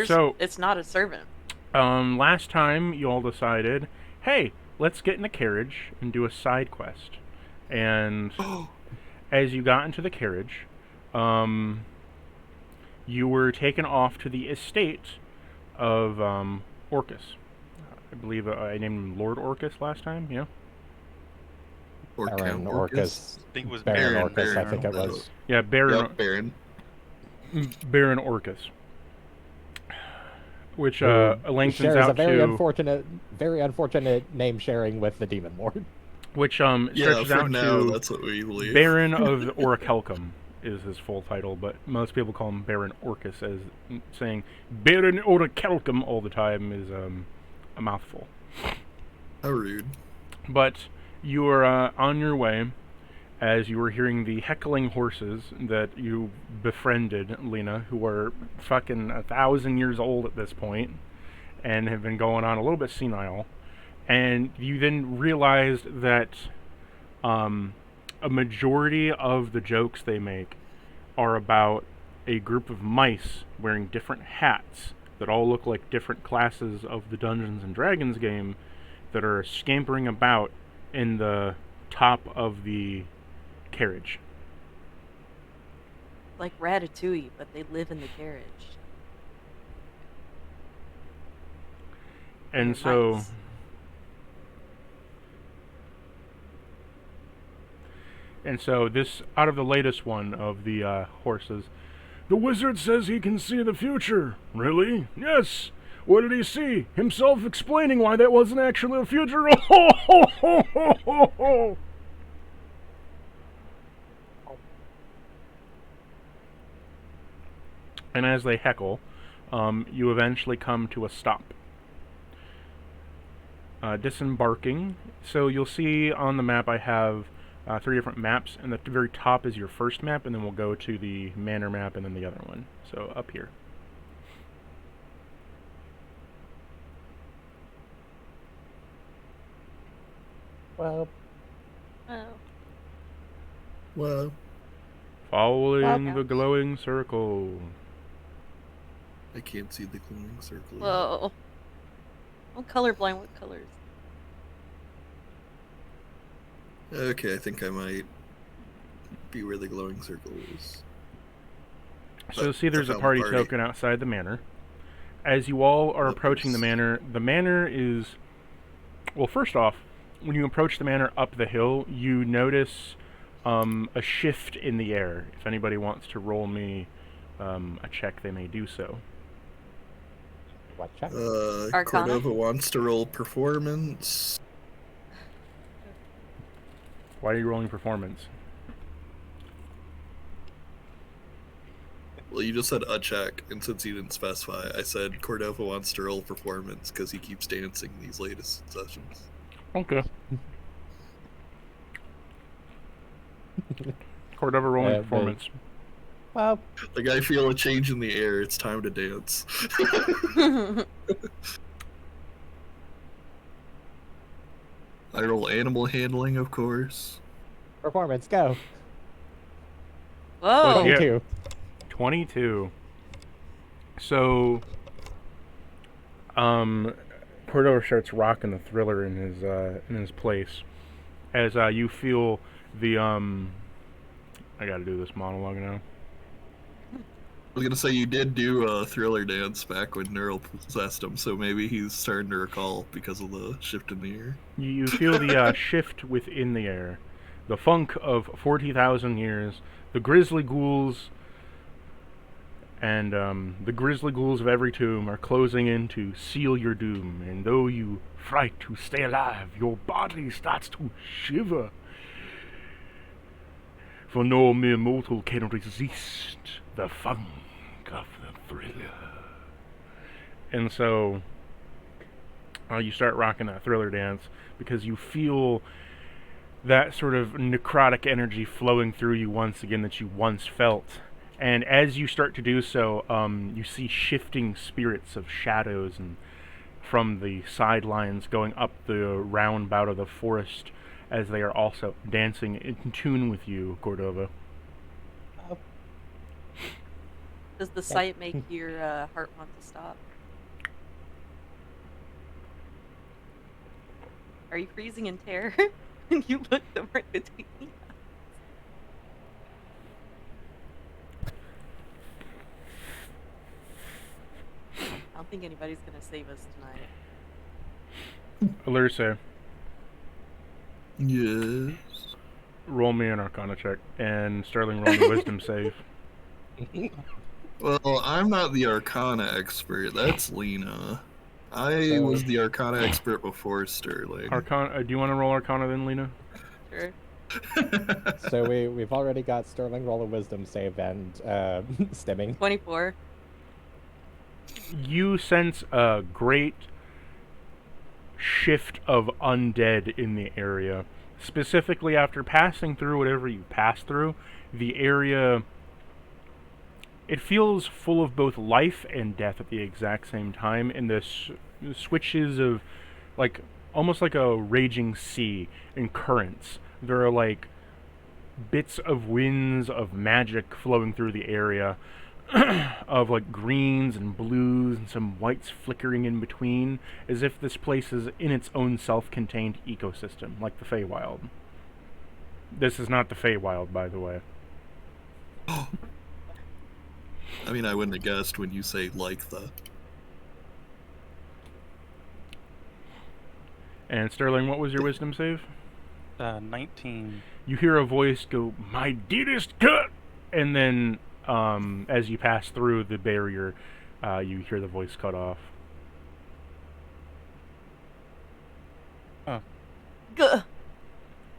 So, It's not a servant. last time you all decided, hey, let's get in the carriage and do a side quest. And as you got into the carriage, you were taken off to the estate of Orcus. I believe I named him Lord Orcus last time, yeah? Or Baron Count Orcus. I think it was Baron Baron. Orcus, I think it Baron. was. Yeah, Yep, Baron. Baron Orcus. Which Who lengthens shares out a to... very unfortunate name sharing with the Demon Lord. Which Yeah, stretches for out now, to that's what we believe. Baron of the Orichalcum is his full title, but most people call him Baron Orcus, as saying Baron Orichalcum all the time is a mouthful. How rude. But you are on your way as you were hearing the heckling horses that you befriended, Lena, who are fucking 1,000 years old at this point and have been going on a little bit senile. And you then realized that a majority of the jokes they make are about a group of mice wearing different hats that all look like different classes of the Dungeons and Dragons game that are scampering about in the top of the carriage. Like Ratatouille, but they live in the carriage. And They're so mice. And so this, out of the latest one of the horses, the wizard says he can see the future. Really? Yes. What did he see? Himself explaining why that wasn't actually the future. Oh, ho, ho, ho, ho, ho. And as they heckle, you eventually come to a stop. Disembarking. So you'll see on the map I have 3 different maps, and the very top is your first map, and then we'll go to the manor map and then the other one. So up here. Well, Oh. Well, Following Okay. the glowing circle. I can't see the glowing circle. Whoa. I'm colorblind with colors. Okay, I think I might be where the glowing circle is. So see, there's a found party the party. token outside the manor. As you all are approaching the manor is... Well, first off, when you approach the manor up the hill, you notice a shift in the air. If anybody wants to roll me a check, they may do so. what check? Arcana? Cordova wants to roll performance. Why are you rolling performance? Well, you just said a check, and since you didn't specify, I said Cordova wants to roll performance because he keeps dancing these latest sessions. Okay. Cordova rolling Yeah, performance. Well, Like, I feel a change in the air. It's time to dance. I roll animal handling, of course. performance, go. Whoa. Yeah. 22. 22. So, Cordova starts rocking the thriller in his place, as you feel the I gotta do this monologue now. I was gonna say you did do a thriller dance back when Neural possessed him, so maybe he's starting to recall because of the shift in the air. You feel the shift within the air, the funk of 40,000 years, the grisly ghouls. And the grisly ghouls of every tomb are closing in to seal your doom. And though you fight to stay alive, your body starts to shiver. For no mere mortal can resist the funk of the thriller. And so you start rocking that thriller dance because you feel that sort of necrotic energy flowing through you once again that you once felt. And as you start to do so, you see shifting spirits of shadows and from the sidelines going up the roundabout of the forest as they are also dancing in tune with you, Cordova. Does the sight make your heart want to stop? Are you freezing in terror when you look them right between the eyes? I don't think anybody's gonna save us tonight. Alursa, Yes. roll me an Arcana check, and Sterling, roll me a Wisdom save. Well, I'm not the Arcana expert. That's Lena. I was the Arcana expert before Sterling. Arcana. Do you want to roll Arcana then, Lena? Sure. So we've already got Sterling roll a wisdom save and stimming. 24. You sense a great shift of undead in the area. Specifically, after passing through whatever you passed through, the area, it feels full of both life and death at the exact same time, in the switches of, like, almost like a raging sea and currents. There are, like, bits of winds of magic flowing through the area, of, like, greens and blues and some whites flickering in between, as if this place is in its own self-contained ecosystem, like the Feywild. This is not the Feywild, by the way. I mean, I wouldn't have guessed when you say like the. And Sterling, what was your wisdom save? 19. You hear a voice go, "My dearest cut!" And then, as you pass through the barrier, you hear the voice cut off. Gah.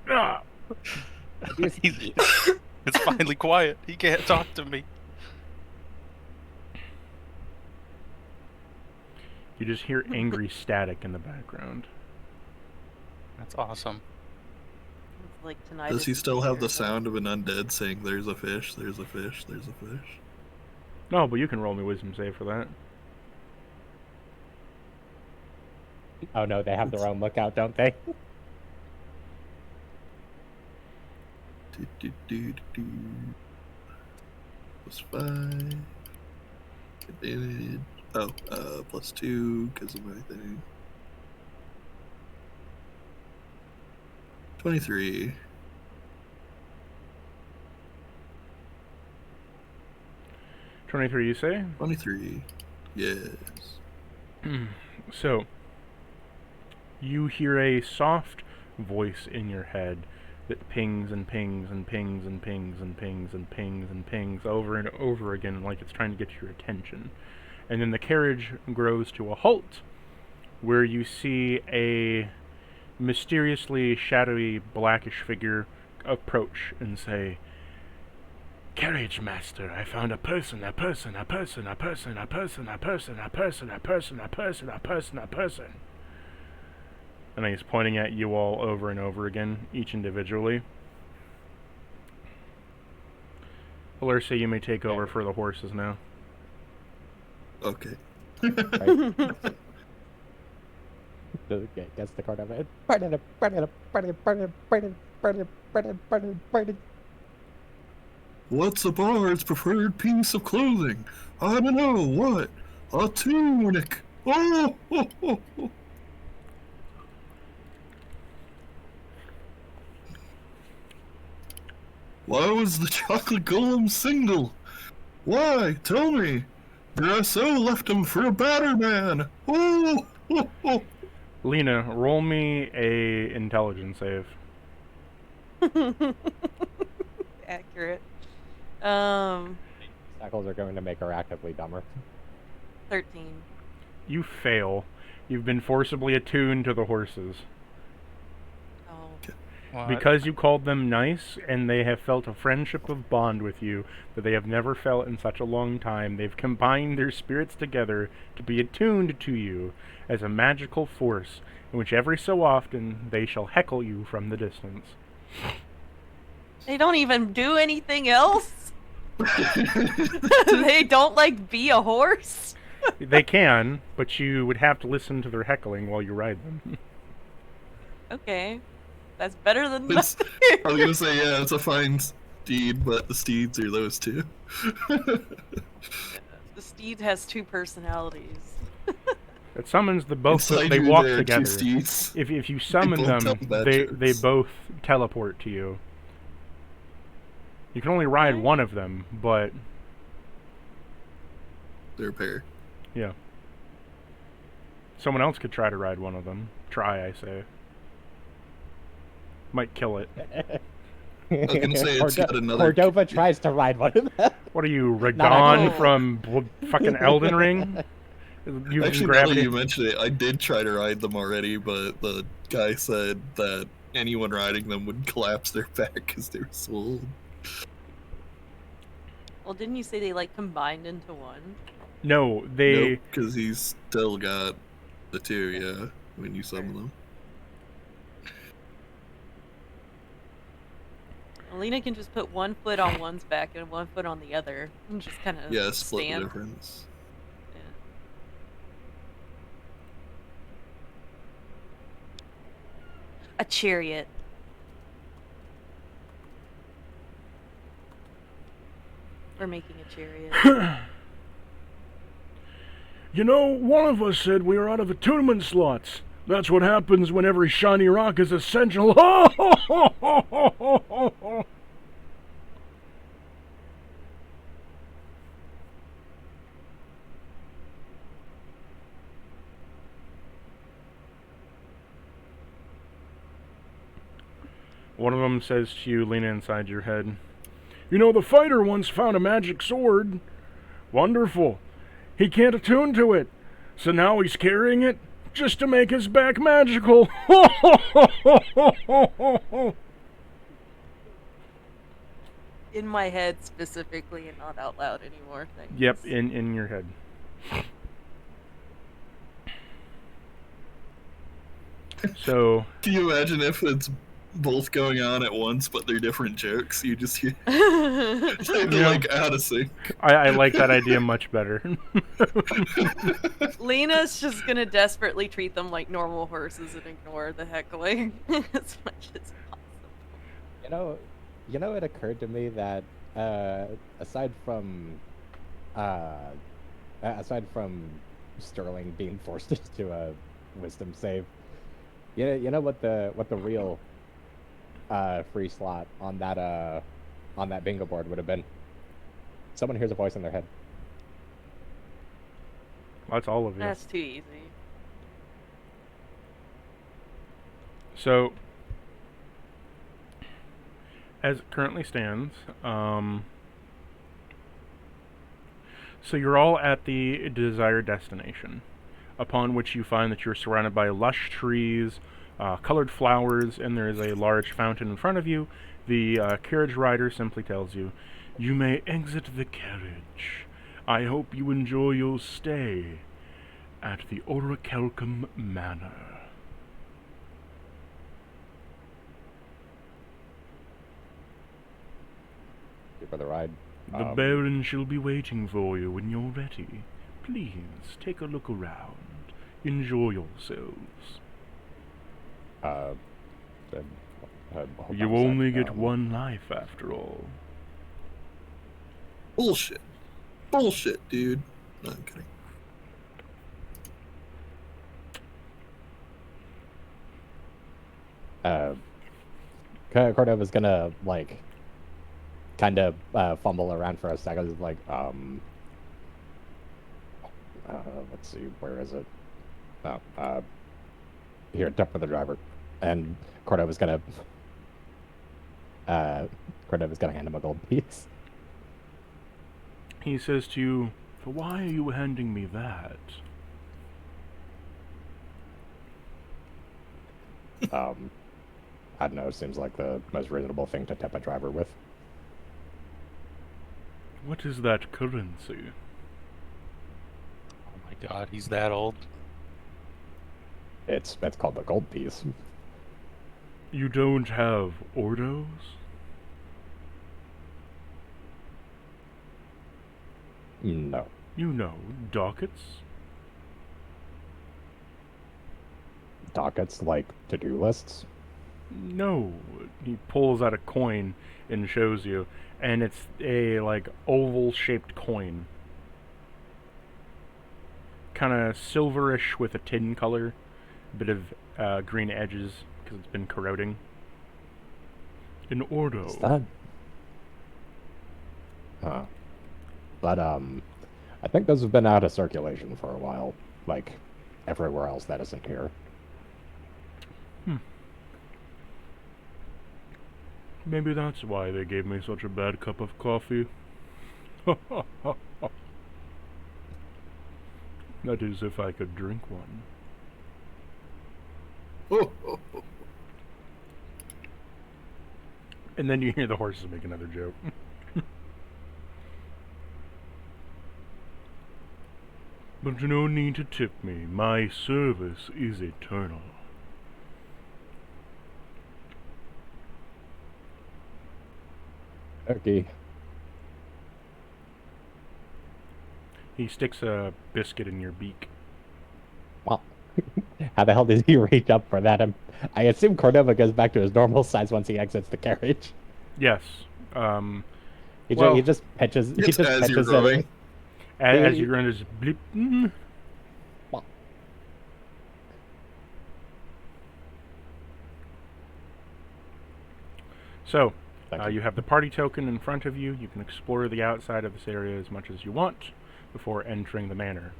Ah! It's finally quiet. He can't talk to me. You just hear angry static in the background. That's awesome. It's like tonight. Does is he still have the terrible. sound of an undead saying, "There's a fish, there's a fish, there's a fish"? No, but you can roll me wisdom save for that. Oh no, they have their own lookout, don't they? Plus 5. Advantage. Oh, plus 2 because of my thing. 23. 23, you say? 23. Yes. So, you hear a soft voice in your head that pings and pings and pings and pings and pings and pings and pings over and over again, like it's trying to get your attention. And then the carriage grows to a halt, where you see a mysteriously shadowy blackish figure approach and say, "Carriage master, I found a person, a person, a person, a person, a person, a person, a person, a person, a person, a person, a person." And he's pointing at you all over and over again, each individually. Alursa, you may take over for the horses now. Okay. Gets the card of it. What's a bard's preferred piece of clothing? I don't know. What? A tunic. Oh, oh, oh, oh. Why was the chocolate golem single? Why? Tell me. Brasso left him for a batter man. Oh, oh, oh. Lena, roll me a intelligence save. Accurate. Shackles are going to make her actively dumber. 13. You fail. You've been forcibly attuned to the horses. Oh. What? Because you called them nice, and they have felt a friendship of bond with you that they have never felt in such a long time, they've combined their spirits together to be attuned to you as a magical force, in which every so often they shall heckle you from the distance. They don't even do anything else? They don't, like, be a horse? They can, but you would have to listen to their heckling while you ride them. Okay. That's better than It's- nothing. I was gonna say, yeah, it's a fine steed, but the steeds are those two. The steed has two personalities. It summons the both. Inside They you, walk there are two together. steeds. If you summon both tell them, bad they jokes. both teleport to you. You can only ride Okay. one of them, but They're a pair. yeah. Someone else could try to ride one of them. Try, I say. Might kill it. I was gonna say it's yet another. Cordova tries to ride one of them. What are you, Not Radon actually. from fucking Elden Ring? You Actually, now grabbed that it. you mention it, I did try to ride them already, but the guy said that anyone riding them would collapse their back because they were so old. Well, didn't you say they like combined into one? No, they. Nope, because he's still got the two, yeah, when you summon them. Alina can just put one foot on one's back and one foot on the other, and just kind of Yeah, split stand. the difference. Yeah. A chariot. We're making a chariot. You know, one of us said we were out of attunement slots. That's what happens when every shiny rock is essential. One of them says to you, lean inside your head, "You know, the fighter once found a magic sword. Wonderful. He can't attune to it, so now he's carrying it just to make his back magical." In my head specifically, and not out loud anymore. Thanks. Yep, in your head. So, Can you imagine if it's both going on at once, but they're different jokes? You just hear they're Yeah. like out of sync. I like that idea much better. Lena's just gonna desperately treat them like normal horses and ignore the heckling as much as possible. You know, it occurred to me that aside from Sterling being forced into a wisdom save, you know what the real free slot on that bingo board would have been? Someone hears a voice in their head. That's all of you. That's too easy. So, as it currently stands, so you're all at the desired destination, upon which you find that you're surrounded by lush trees, colored flowers, and there is a large fountain in front of you. The carriage rider simply tells you, "You may exit the carriage. I hope you enjoy your stay at the Orichalcum Manor." For the ride. The Baron shall be waiting for you when you're ready. Please, take a look around. Enjoy yourselves. Hold You on a sec, only get one life, after all. Bullshit. Bullshit, dude. No, I'm kidding. Cordova's gonna like kind of fumble around for a second, like let's see, where is it? Oh, here, dump for the driver, and Cordova's gonna hand him a gold piece. He says to you, "Why are you handing me that?" I don't know. Seems like the most reasonable thing to tip a driver with. What is that currency? Oh my god, he's that old. It's called the gold piece. You don't have ordos? No. You know, dockets? Dockets like to-do lists. No. He pulls out a coin and shows you, and it's a like oval-shaped coin, kind of silverish with a tin color, a bit of green edges because it's been corroding. An Ordo. Is that? Huh. But I think those have been out of circulation for a while, like everywhere else that isn't here. Maybe that's why they gave me such a bad cup of coffee. That is, if I could drink one. And then you hear the horses make another joke. But no need to tip me. My service is eternal. Okay. He sticks a biscuit in your beak. Well, how the hell did he reach up for that? I assume Cordova goes back to his normal size once he exits the carriage. Yes. He just pitches. He It's just as you're pitches growing. it. As you run, just bleep. Well, So, Thank you. you have the party token in front of you. You can explore the outside of this area as much as you want before entering the manor.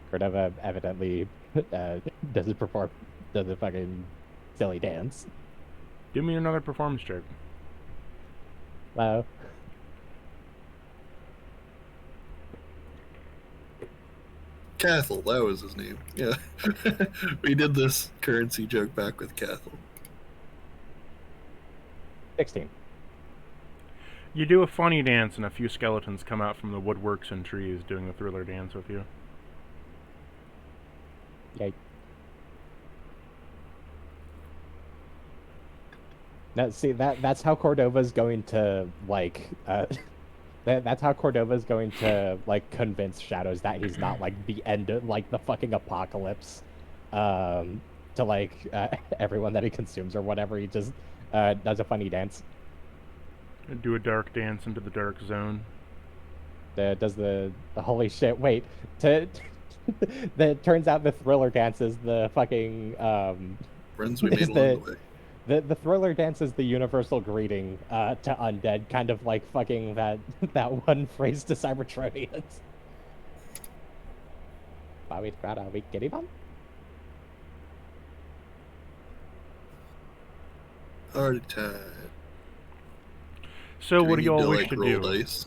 Cordova evidently does a fucking silly dance. Give me another performance check. Hello. Cathal, that was his name. Yeah. We did this currency joke back with Cathal. 16. You do a funny dance, and a few skeletons come out from the woodworks and trees doing the thriller dance with you. Yay. Now, see, that's how Cordova's going to, like, that's how Cordova's going to, like, convince Shadows that he's not, like, the end of, like, the fucking apocalypse, to, like, everyone that he consumes or whatever. He just, does a funny dance. Do a dark dance into the dark zone. Does the holy shit, wait, turns out the thriller dance is the fucking, Friends we made is along the way. The thriller dance is the universal greeting to undead, kind of like fucking that one phrase to Cybertronians. Bobby Grata, we kitty bum? Party time. So, Do we what do need you all to, wish like, to roll do? dice?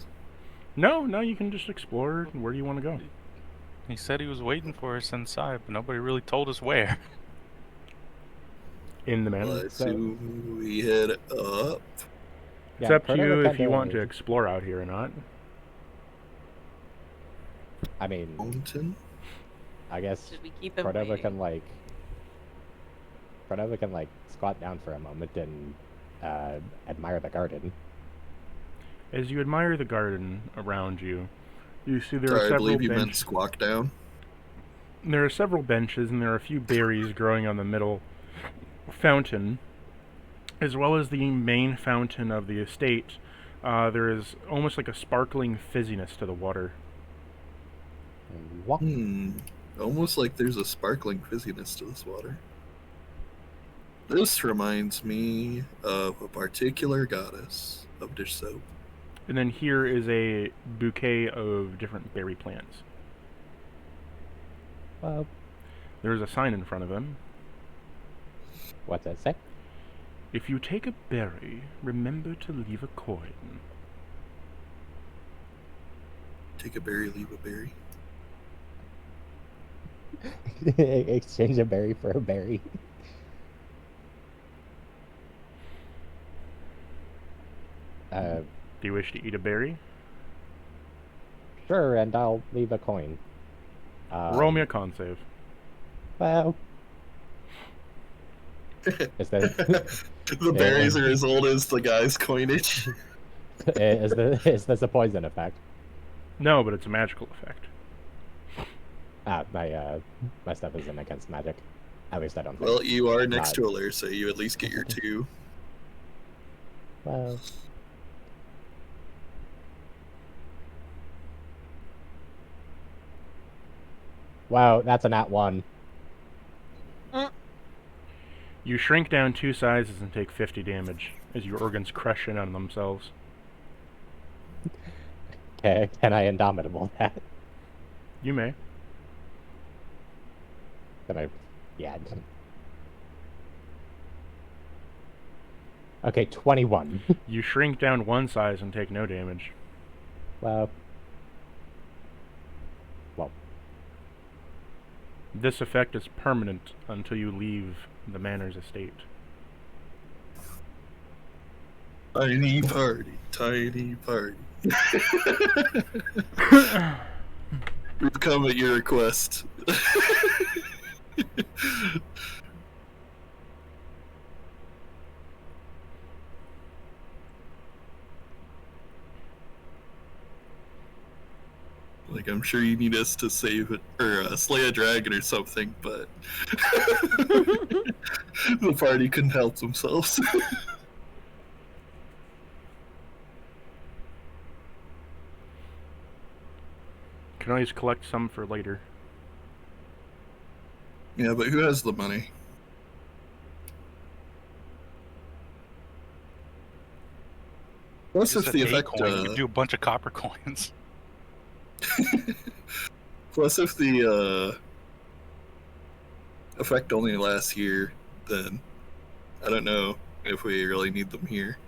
No, you can just explore. Where do you want to go? He said he was waiting for us inside, but nobody really told us where. In the manor. Let's see, we head up. It's up to you if you want to explore out here or not. I mean, Mountain. I guess Should we keep him Cordova waiting? can like squat down for a moment and admire the garden. As you admire the garden around you, you see there are Sorry, I several believe you meant benches. squawk down. There are several benches, and there are a few berries growing on the middle fountain, as well as the main fountain of the estate. There is almost like a sparkling fizziness to the water. What? Almost like there's a sparkling fizziness to this water. This reminds me of a particular goddess of dish soap. And then here is a bouquet of different berry plants. There is a sign in front of them. What's that say? If you take a berry, remember to leave a coin. Take a berry, leave a berry. Exchange a berry for a berry. Do you wish to eat a berry? Sure, and I'll leave a coin. Roll me a con save. Well, is that The berries are as old as the guy's coinage. is this a poison effect? No, but it's a magical effect. My stuff isn't against magic. At least I don't think. Well, you are next Not- to a lair, so you at least get your 2. Well, wow, that's a nat 1. You shrink down 2 sizes and take 50 damage as your organs crush in on themselves. Okay, can I Indomitable that? You may. Can I? Yeah. I didn't. Okay, 21. You shrink down 1 size and take no damage. Well, This effect is permanent until you leave the manor's estate. Tiny party, tiny party. We've come at your request. Like, I'm sure you need us to save it, or slay a dragon or something, but the party couldn't help themselves. Can always collect some for later. Yeah, but who has the money? Plus, Just if a the day effect, coin, you do a bunch of copper coins. plus if the effect only lasts here, then I don't know if we really need them here.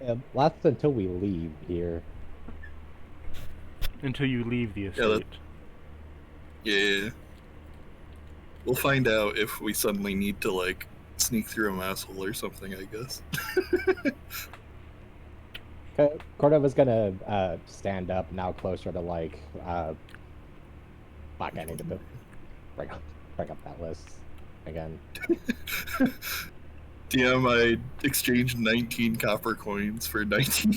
it lasts until we leave here. Until you leave the Yeah, estate. Yeah. We'll find out if we suddenly need to, like, sneak through a mouse hole or something, I guess. Cordova's gonna stand up now closer to like fuck, I need to bring up that list again. DM, I exchanged 19 copper coins for 19.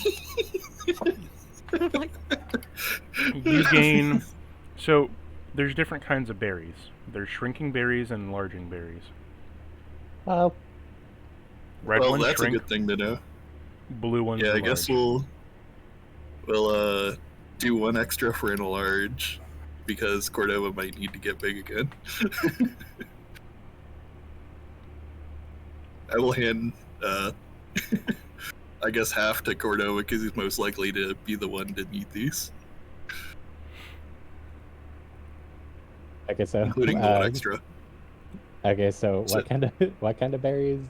You gain... So, there's different kinds of berries. There's shrinking berries and enlarging berries. Well, Red Well, ones that's shrink, a good thing to know. blue ones Yeah, I enlarge. guess we'll do 1 extra for an enlarge because Cordova might need to get big again. I will hand I guess half to Cordova because he's most likely to be the one to need these, okay, so including the 1 extra. Okay, so So- what kind of berries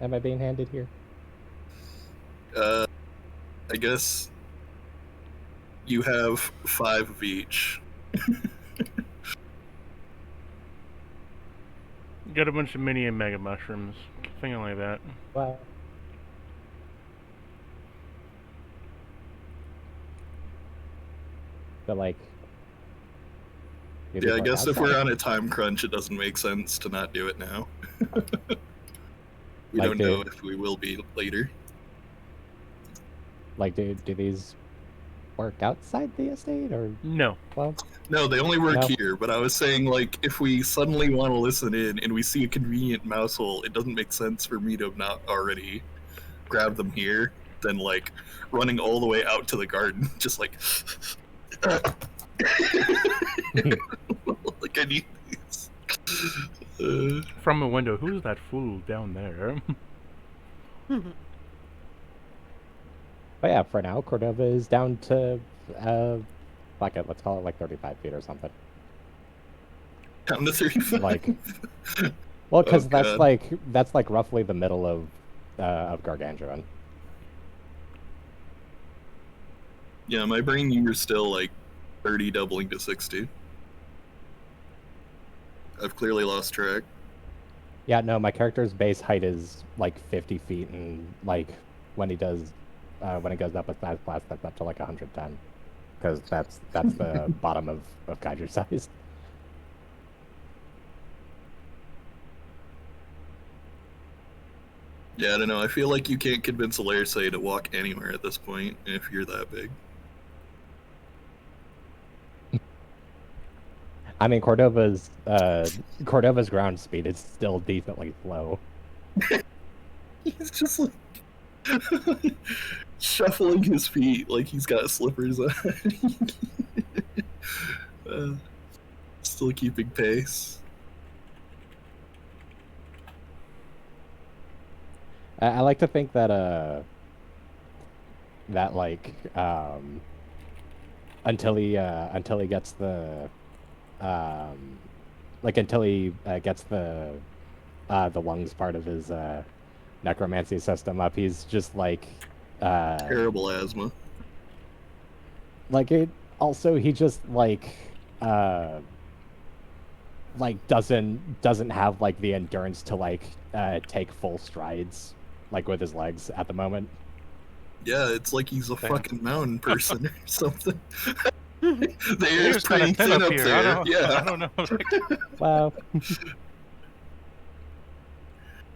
am I being handed here? I guess you have 5 of each. Got a bunch of mini and mega mushrooms. Thing like that. Well, but like, Yeah, I guess if we're on a time crunch, it doesn't make sense to not do it now. We Like don't know if we will be later. like, do these work outside the estate or No. well? No, they only work No. here, but I was saying, like, if we suddenly want to listen in and we see a convenient mouse hole, it doesn't make sense for me to have not already grab them here than, like, running all the way out to the garden, just like... like, I need these. From a window, who's that fool down there? But yeah, for now, Cordova is down to like let's call it like 35 feet or something. Down to 35. Like, well, because Oh, God. that's like roughly the middle of Gargantuan. Yeah, my brain, you were still, like, 30 doubling to 60. I've clearly lost track. Yeah, no, my character's base height is like 50 feet, and like when he goes up with that class, that's up to like 110, because that's the bottom of Kaiju size. Yeah, I don't know. I feel like you can't convince a Laersay to walk anywhere at this point if you're that big. I mean, Cordova's ground speed is still decently slow. He's just like shuffling his feet like he's got slippers on. Still keeping pace. I like to think that until he gets the the lungs part of his necromancy system up, he's just like Terrible asthma. like it. Also, he just doesn't have like the endurance to take full strides like with his legs at the moment. Yeah, it's like he's a fucking mountain person or something. The Here's air's kind pretty of thin thin up up here. there. I Yeah. don't know. Well,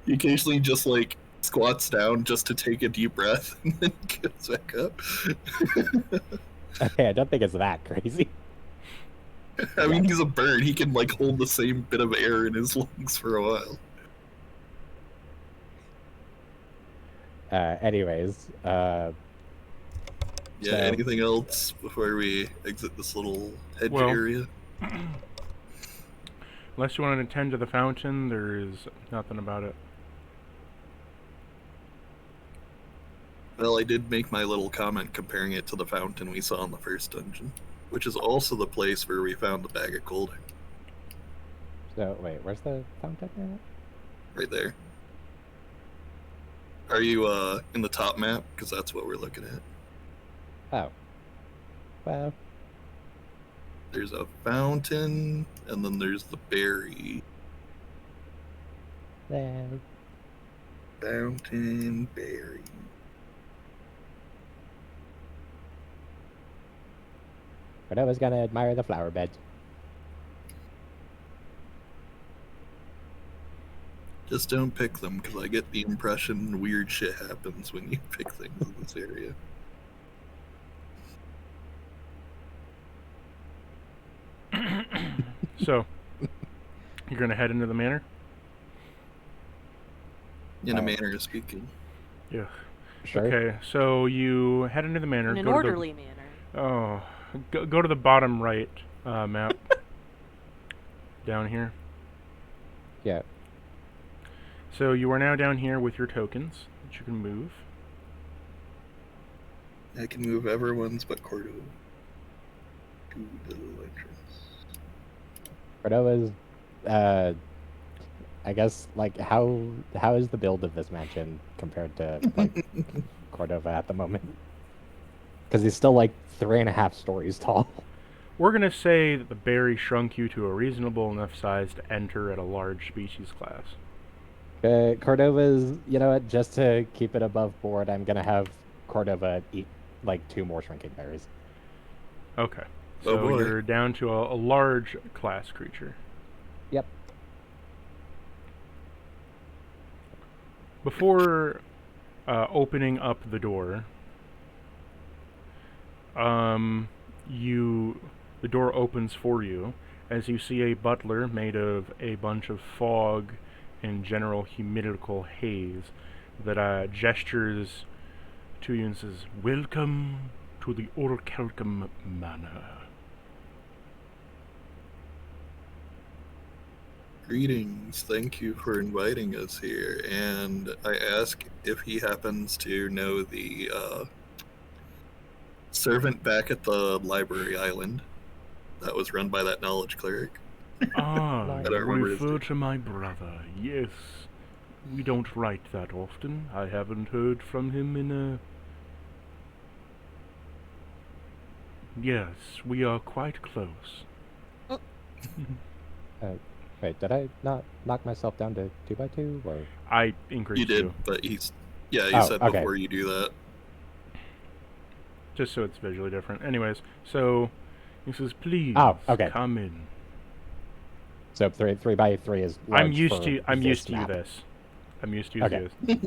He occasionally just like squats down just to take a deep breath and then gets back up. okay, I don't think it's that crazy. I mean, he's a bird. He can like hold the same bit of air in his lungs for a while. Anyways, Yeah. So- Anything else before we exit this little hedge Well- area? Unless you want to attend to the fountain, there is nothing about it. Well, I did make my little comment comparing it to the fountain we saw in the first dungeon, which is also the place where we found the bag of gold. so wait, where's the fountain at? Right there. Are you in the top map? Because that's what we're looking at. Oh, well, There's a fountain, and then there's the berry. there. Fountain, berry. But I was gonna admire the flower bed. Just don't pick them, because I get the impression weird shit happens when you pick things in this area. So, you're going to head into the manor? In a manner of speaking. Yeah. Sure. Okay, so you head into the manor. In an go to the- orderly manner. Oh, go to the bottom right map. Down here. Yeah. So you are now down here with your tokens that you can move. I can move everyone's but Cordo to the entrance. Cordova's, I guess, like, how is the build of this mansion compared to like Cordova at the moment? Because he's still like 3.5 stories tall. We're going to say that the berry shrunk you to a reasonable enough size to enter at a large species class. Cordova's, you know what, just to keep it above board, I'm gonna have Cordova eat like 2 more shrinking berries. Okay. Oh, So boy. you're down to a large class creature. Yep. Before opening up the door, the door opens for you as you see a butler made of a bunch of fog and general humidical haze that gestures to you and says, "Welcome to the Orcalcum Manor." Greetings, thank you for inviting us here. And I ask if he happens to know the servant back at the library island that was run by that knowledge cleric. Ah, I don't remember his refer name. to my brother. Yes. We don't write that often. I haven't heard from him in a... Yes, we are quite close. Wait, did I not knock myself down to 2x2 or? I increased You did, you, but you Oh, said okay. before you do that. just so it's visually different. Anyways, so he says, "Please, Oh, okay. come in." So 3x3 is. I'm large used for to this this. map. I'm used to Okay. this.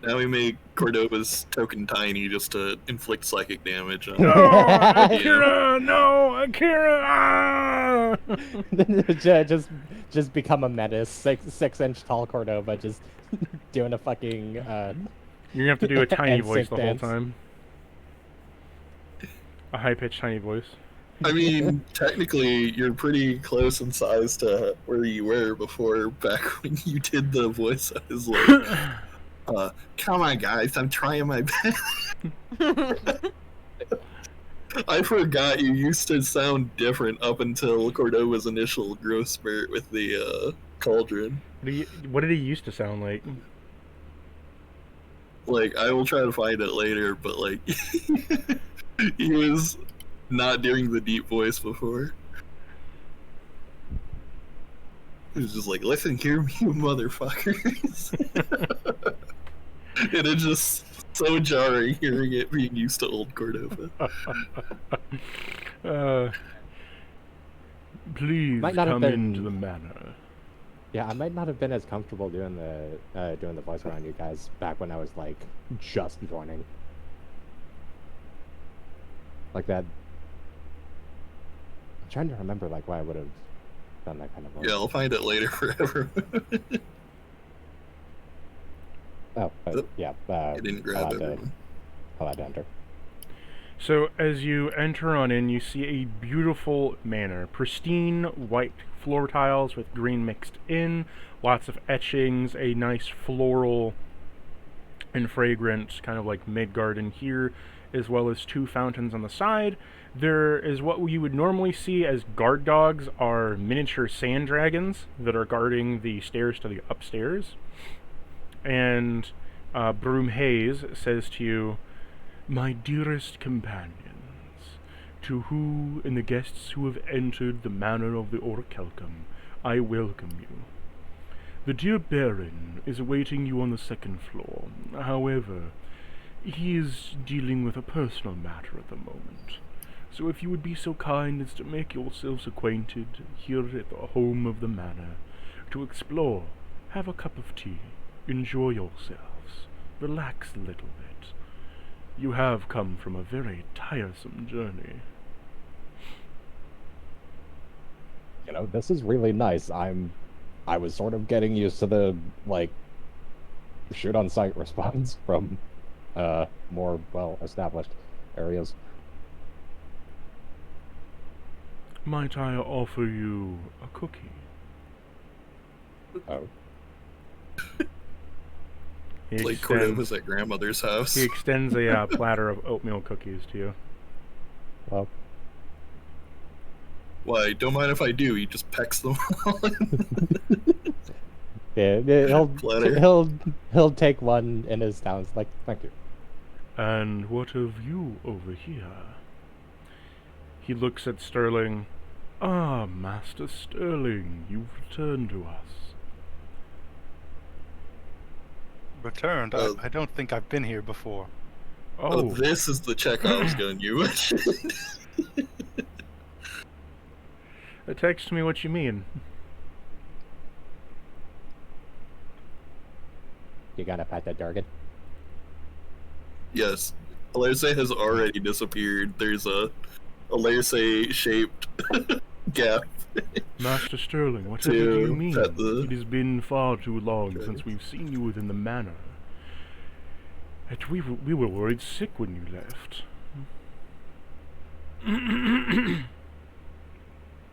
Now we make Cordova's token tiny just to inflict psychic damage. On No, you know. Akira! No, Akira! Ah! just become a menace. 6-inch tall Cordova, just doing a fucking You're gonna have to do a tiny NSYNC voice the whole dance. time. A high-pitched tiny voice. I mean, technically, you're pretty close in size to where you were before, back when you did the voice. I was like, come on, guys, I'm trying my best. I forgot you used to sound different up until Cordova's initial growth spurt with the cauldron. What did he used to sound like? Like, I will try to find it later, but like, he was not doing the deep voice before. He was just like, listen here, you motherfuckers. And it's just so jarring hearing it being used to old Cordova. Please Might not have come been- into the manor. Yeah, I might not have been as comfortable doing the voice around you guys back when I was like just joining. Like that. I'm trying to remember like why I would have done that kind of voice. Yeah, I'll find it later for everyone. Oh, but yeah. I didn't grab allowed to- everyone. allowed to enter. So as you enter on in, you see a beautiful manor. Pristine white floor tiles with green mixed in, lots of etchings, a nice floral and fragrant kind of like mid-garden here, as well as 2 fountains on the side. There is what you would normally see as guard dogs are miniature sand dragons that are guarding the stairs to the upstairs. And Broom Hayes says to you, "My dearest companions, to who and the guests who have entered the manor of the Orichalcum, I welcome you. The dear Baron is awaiting you on the 2nd floor. However, he is dealing with a personal matter at the moment. So if you would be so kind as to make yourselves acquainted here at the home of the manor, to explore, have a cup of tea, enjoy yourselves, relax a little bit. You have come from a very tiresome journey." You know, this is really nice. I was sort of getting used to the like shoot on sight response from more well established areas. Might I offer you a cookie? Oh, He Like extends, Cordova's at grandmother's house. he extends a platter of oatmeal cookies to you. well, Why, don't mind if I do, he just pecks them all. yeah, Platter. he'll take one in his talons. Like, thank you. And what of you over here? He looks at Sterling. "Ah, Master Sterling, you've returned to us." Returned? Oh. I don't think I've been here before. Oh, this is the Chekhov's gun you mentioned. Text me what you mean. You gotta pat that target. Yes. Alerce has already disappeared. There's a Alerce shaped gap. Master Sterling, whatever do you mean? pet the- It has been far too long Okay. since we've seen you within the manor. And we were worried sick when you left.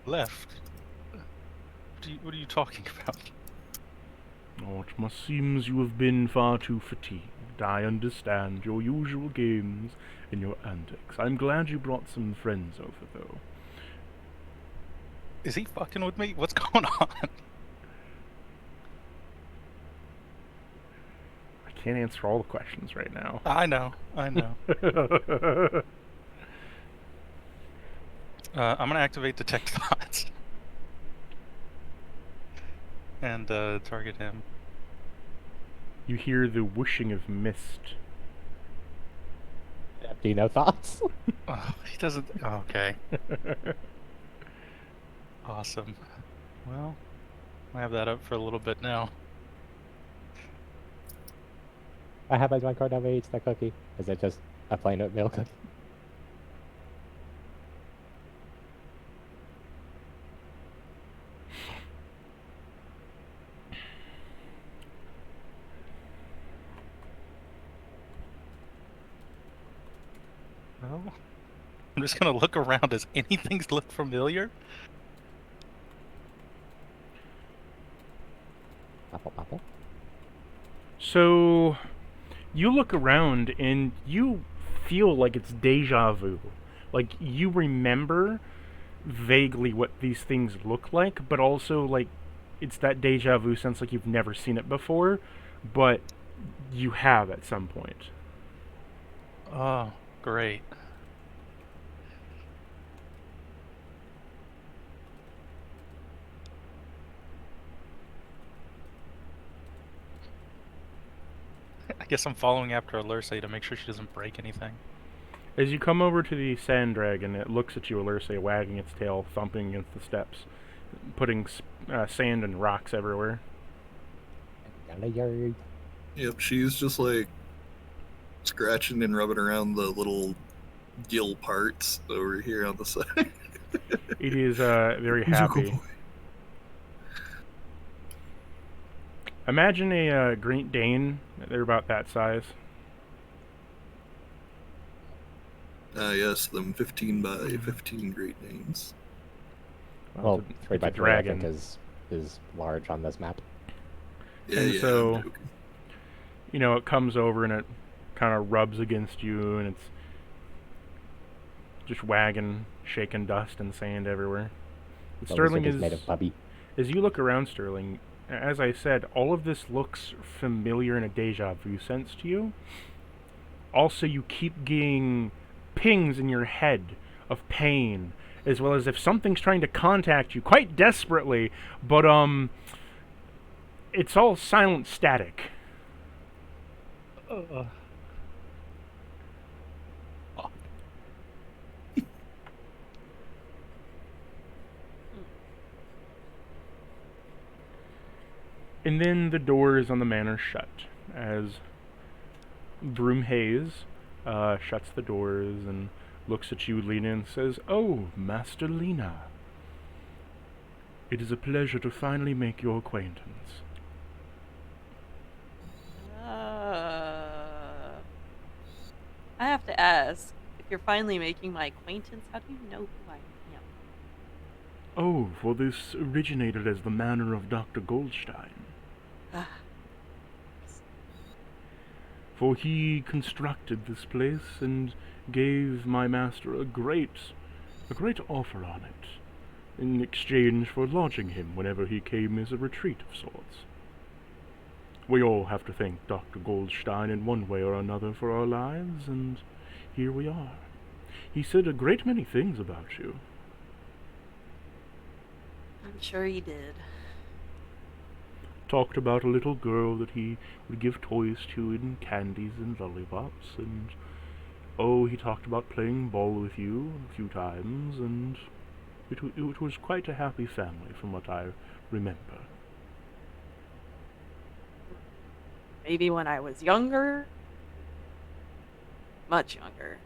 Left? What are you talking about? Oh, it must seems you have been far too fatigued. I understand your usual games and your antics. I'm glad you brought some friends over, though. Is he fucking with me? What's going on? I can't answer all the questions right now. I know. I'm gonna activate Detect Thoughts. And target him. You hear the whooshing of mist. Do you know thoughts? Oh, he doesn't. Oh, okay. Awesome. Well, I have that up for a little bit now. I have my card, nobody eats that cookie. Is it just a plain oatmeal cookie? No. I'm just gonna look around. Does anything look familiar? Apple, apple. So, you look around and you feel like it's deja vu. Like, you remember vaguely what these things look like, but also, like, it's that deja vu sense like you've never seen it before, but you have at some point. Oh, great. I guess I'm following after Alerce to make sure she doesn't break anything. As you come over to the sand dragon, it looks at you, Alerce, wagging its tail, thumping against the steps, putting sand and rocks everywhere. Yep, she's just like scratching and rubbing around the little gill parts over here on the side. It is very happy. Imagine a Great Dane. They're about that size. Yes, them 15 by 15 Great Danes. Well, it's 3 by a 3 dragon. I think is large on this map. Yeah, And yeah, so- I'm joking. You know, it comes over and it kind of rubs against you, and it's just wagging, shaking dust and sand everywhere. But The Sterling lizard is made of bubby. As you look around, Sterling, as I said, all of this looks familiar in a deja vu sense to you. Also, you keep getting pings in your head of pain, as well as if something's trying to contact you quite desperately, but it's all silent static. And then the doors on the manor shut as Broomhaze shuts the doors and looks at you, Lena, and says, "Oh, Master Lena. It is a pleasure to finally make your acquaintance." I have to ask, if you're finally making my acquaintance, how do you know who I am? Oh, for this originated as the manor of Dr. Goldstein. For he constructed this place and gave my master a great offer on it, in exchange for lodging him whenever he came as a retreat of sorts. We all have to thank Dr. Goldstein in one way or another for our lives, and here we are. He said a great many things about you. I'm sure he did. Talked about a little girl that he would give toys to and candies and lollipops, and oh, he talked about playing ball with you a few times, and it was quite a happy family from what I remember. Maybe when I was younger? Much younger.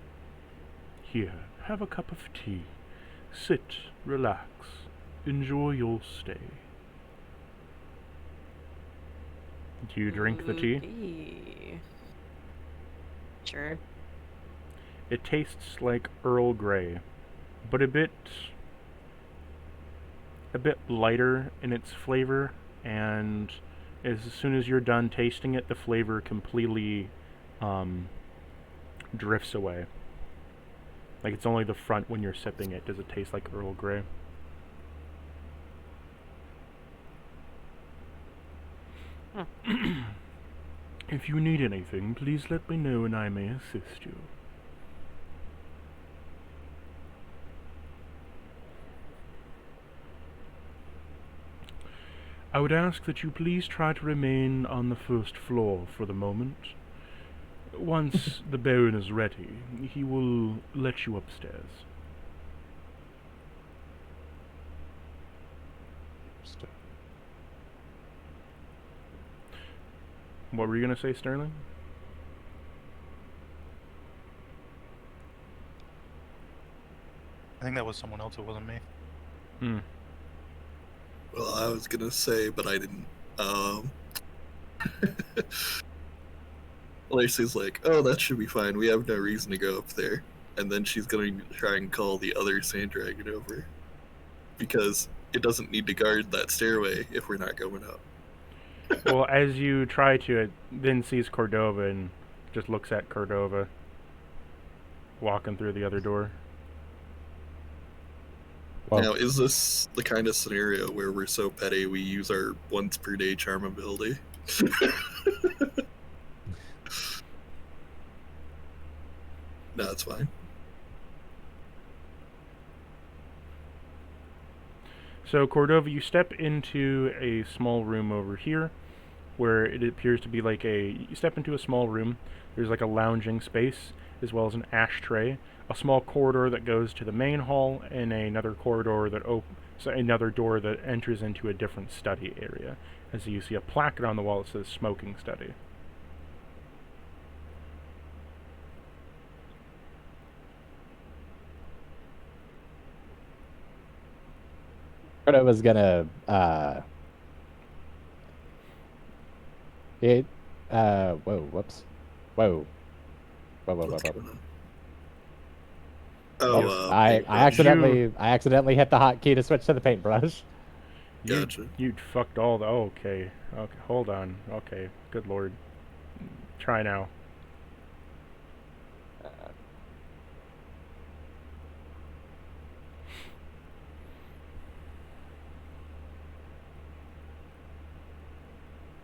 Here, have a cup of tea. Sit, relax, enjoy your stay. Do you drink the tea? Okay. Sure. It tastes like Earl Grey, but a bit lighter in its flavor, and as soon as you're done tasting it, the flavor completely drifts away. Like it's only the front when you're sipping it does it taste like Earl Grey. If you need anything, please let me know and I may assist you. I would ask that you please try to remain on the first floor for the moment. Once the Baron is ready, he will let you upstairs. What were you going to say, Sterling? I think that was someone else. It wasn't me. Hmm. Well, I was gonna say, but I didn't. Lacey's like, oh, that should be fine. We have no reason to go up there. And then she's going to try and call the other sand dragon over. Because it doesn't need to guard that stairway if we're not going up. Well, as you try to, it then sees Cordova and just looks at Cordova walking through the other door. Well, Now, is this the kind of scenario where we're so petty we use our once per day charm ability? No, it's fine. So, Cordova, you step into a small room over here where it appears to be like you step into a small room. There's like a lounging space as well as an ashtray, a small corridor that goes to the main hall, and another corridor that another door that enters into a different study area. As you see a placard on the wall that says smoking study. Cordova's gonna whoa, whoops. Whoa. What's Whoa. going on? Oops. Oh, I paintbrush. accidentally hit the hotkey to switch to the paintbrush. Gotcha. You'd fucked all the. Oh, okay. Okay, hold on. Okay, good lord. Try now.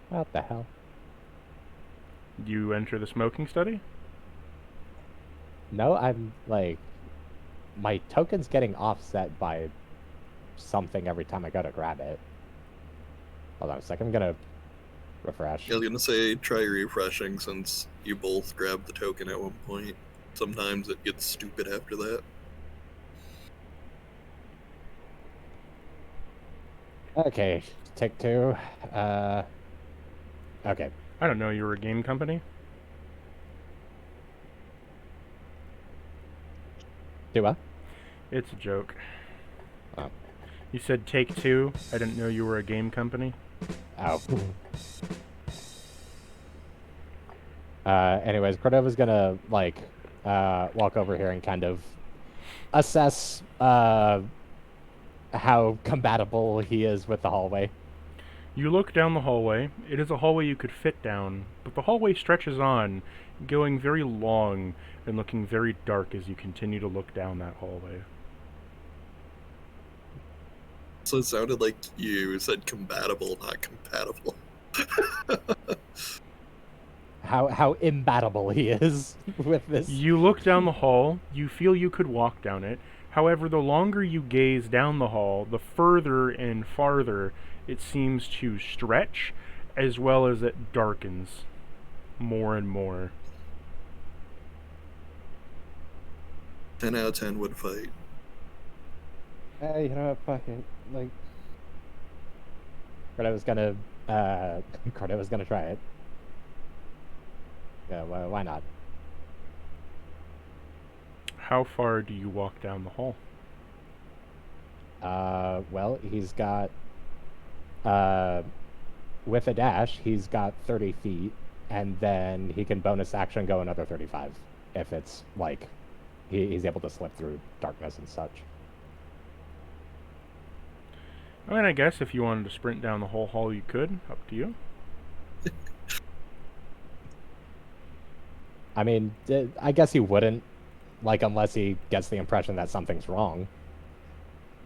What the hell? You enter the smoking study? No, I'm like, my token's getting offset by something every time I go to grab it. Hold on a second, I'm gonna refresh. I was gonna say, try refreshing since you both grabbed the token at one point. Sometimes it gets stupid after that. Okay, take two. Okay. I don't know, you were a game company? Do what? It's a joke. Oh. You said take two? I didn't know you were a game company. Oh. Anyways, Cordova's gonna, like, walk over here and kind of assess, how compatible he is with the hallway. You look down the hallway. It is a hallway you could fit down, but the hallway stretches on, going very long and looking very dark as you continue to look down that hallway. So it sounded like you said compatible, not compatible. How imbatable he is with this. You look down the hall, you feel you could walk down it. However, the longer you gaze down the hall, the further and farther it seems to stretch, as well as it darkens more and more. 10 out of 10 would fight. You know what, fuck it. Like, Cordova's gonna try it. Yeah, why not? How far do you walk down the hall? Well, he's got, with a dash, he's got 30 feet, and then he can bonus action go another 35, if it's, like, he's able to slip through darkness and such. I mean, I guess if you wanted to sprint down the whole hall, you could. Up to you. I mean, I guess he wouldn't, like, unless he gets the impression that something's wrong.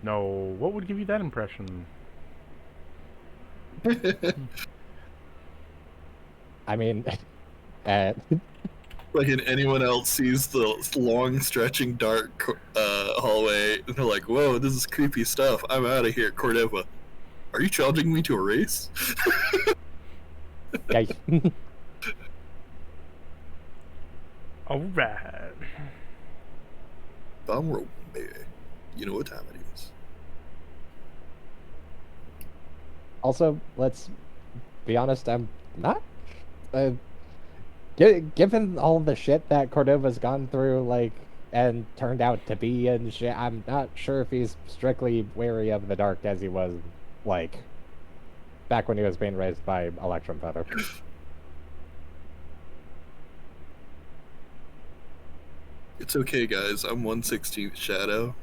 No, what would give you that impression? I mean, Like, if anyone else sees the long, stretching, dark hallway, and they're like, whoa, this is creepy stuff. I'm out of here, Cordova. Are you challenging me to a race? yeah, Alright. Bomb rope, baby. You know what time it is. also, let's be honest, I'm not, given all the shit that Cordova's gone through, like, and turned out to be in shit. I'm not sure if he's strictly wary of the dark as he was, like, back when he was being raised by Electrum Feather. It's okay, guys. I'm 1/16th shadow.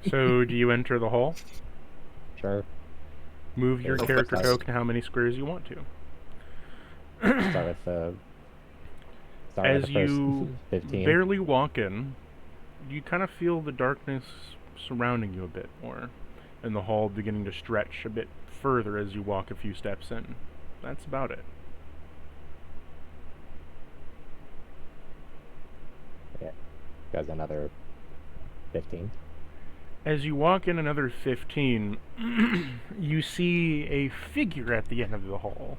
So, do you enter the hall? Sure. Move your Of character course. token how many squares you want to. Start with the As first you 15. barely walk in, you kind of feel the darkness surrounding you a bit more, and the hall beginning to stretch a bit further as you walk a few steps in. That's about it. Yeah. Goes another 15. As you walk in another 15, you see a figure at the end of the hall.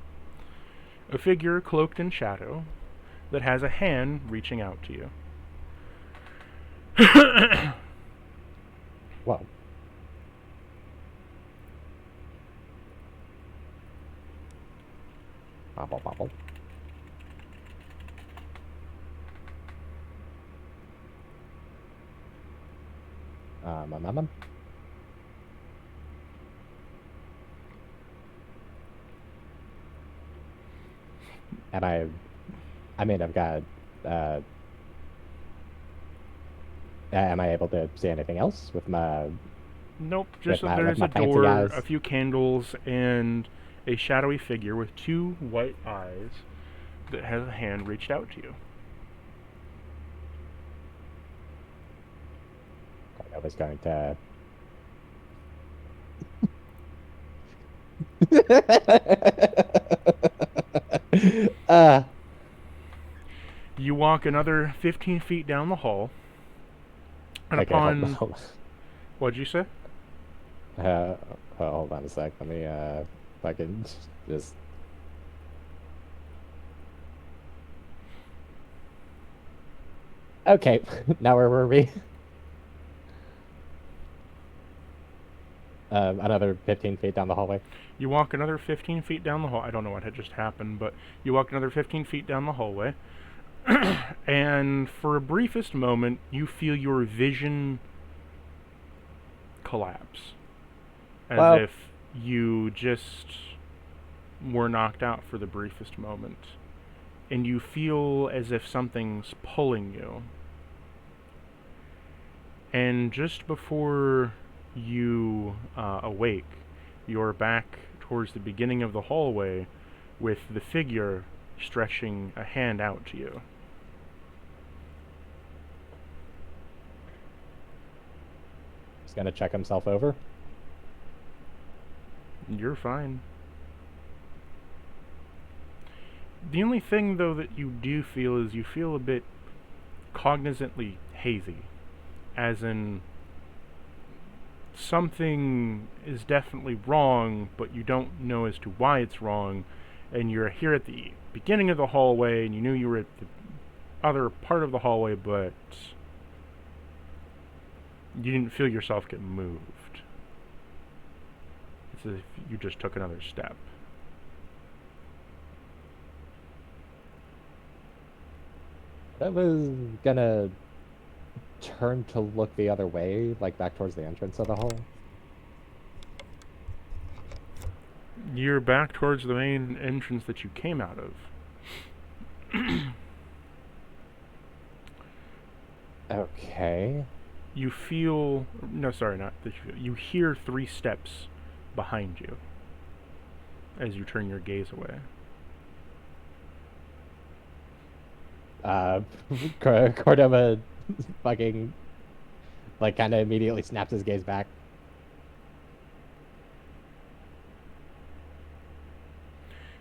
A figure cloaked in shadow that has a hand reaching out to you. Well. Bobble, bobble. And I mean, I've got, am I able to see anything else with my, Nope, just With that my- there's with a my fancy door, eyes. a few candles, and a shadowy figure with two white eyes that has a hand reached out to you. I was going to... You walk another 15 feet down the hall, and Okay, upon... hold What'd you say? hold on a sec. Let me, fucking just... Okay, now where were we? Another 15 feet down the hallway. You walk another 15 feet down the hall. I don't know what had just happened, but you walk another 15 feet down the hallway. And for a briefest moment, you feel your vision collapse. As Well- if you just were knocked out for the briefest moment. And you feel as if something's pulling you. And just before you awake, you're back towards the beginning of the hallway with the figure stretching a hand out to you. He's gonna check himself over. You're fine. The only thing, though, that you do feel is you feel a bit cognizantly hazy. As in, something is definitely wrong, but you don't know as to why it's wrong, and you're here at the beginning of the hallway, and you knew you were at the other part of the hallway, but you didn't feel yourself get moved. It's as if you just took another step. I was gonna turn to look the other way, like back towards the entrance of the hall. You're back towards the main entrance that you came out of. Okay. You feel... No, sorry, not that you feel. You hear 3 steps behind you as you turn your gaze away. Cordova fucking, like, kind of immediately snaps his gaze back.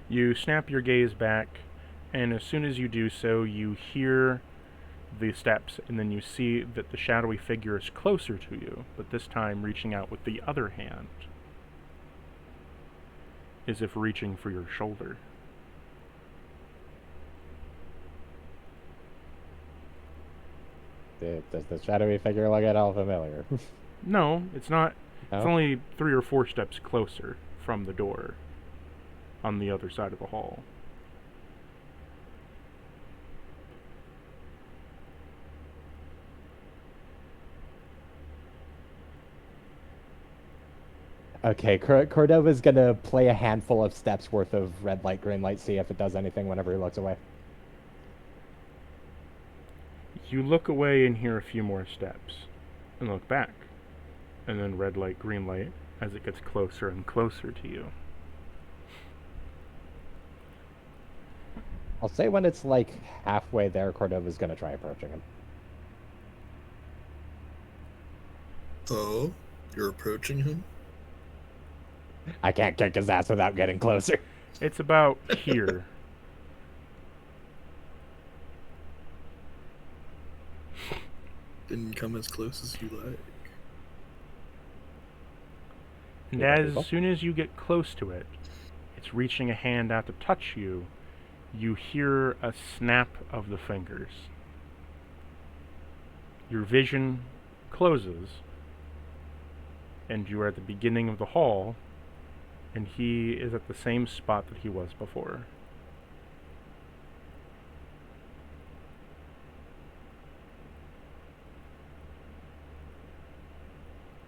You snap your gaze back, and as soon as you do so, you hear the steps, and then you see that the shadowy figure is closer to you, but this time reaching out with the other hand, as if reaching for your shoulder. Does the shadowy figure look at all familiar? No, it's not. No? It's only 3 or 4 steps closer from the door on the other side of the hall. Okay, Cordova's gonna play a handful of steps worth of red light, green light, see if it does anything whenever he looks away. You look away and hear a few more steps, and look back, and then red light, green light, as it gets closer and closer to you. I'll say when it's like halfway there, Cordova's gonna try approaching him. Oh, you're approaching him? I can't kick his ass without getting closer. It's about here. Didn't come as close as you like. And Yeah, as people. soon as you get close to it, it's reaching a hand out to touch you. You hear a snap of the fingers. Your vision closes, and you are at the beginning of the hall, and he is at the same spot that he was before.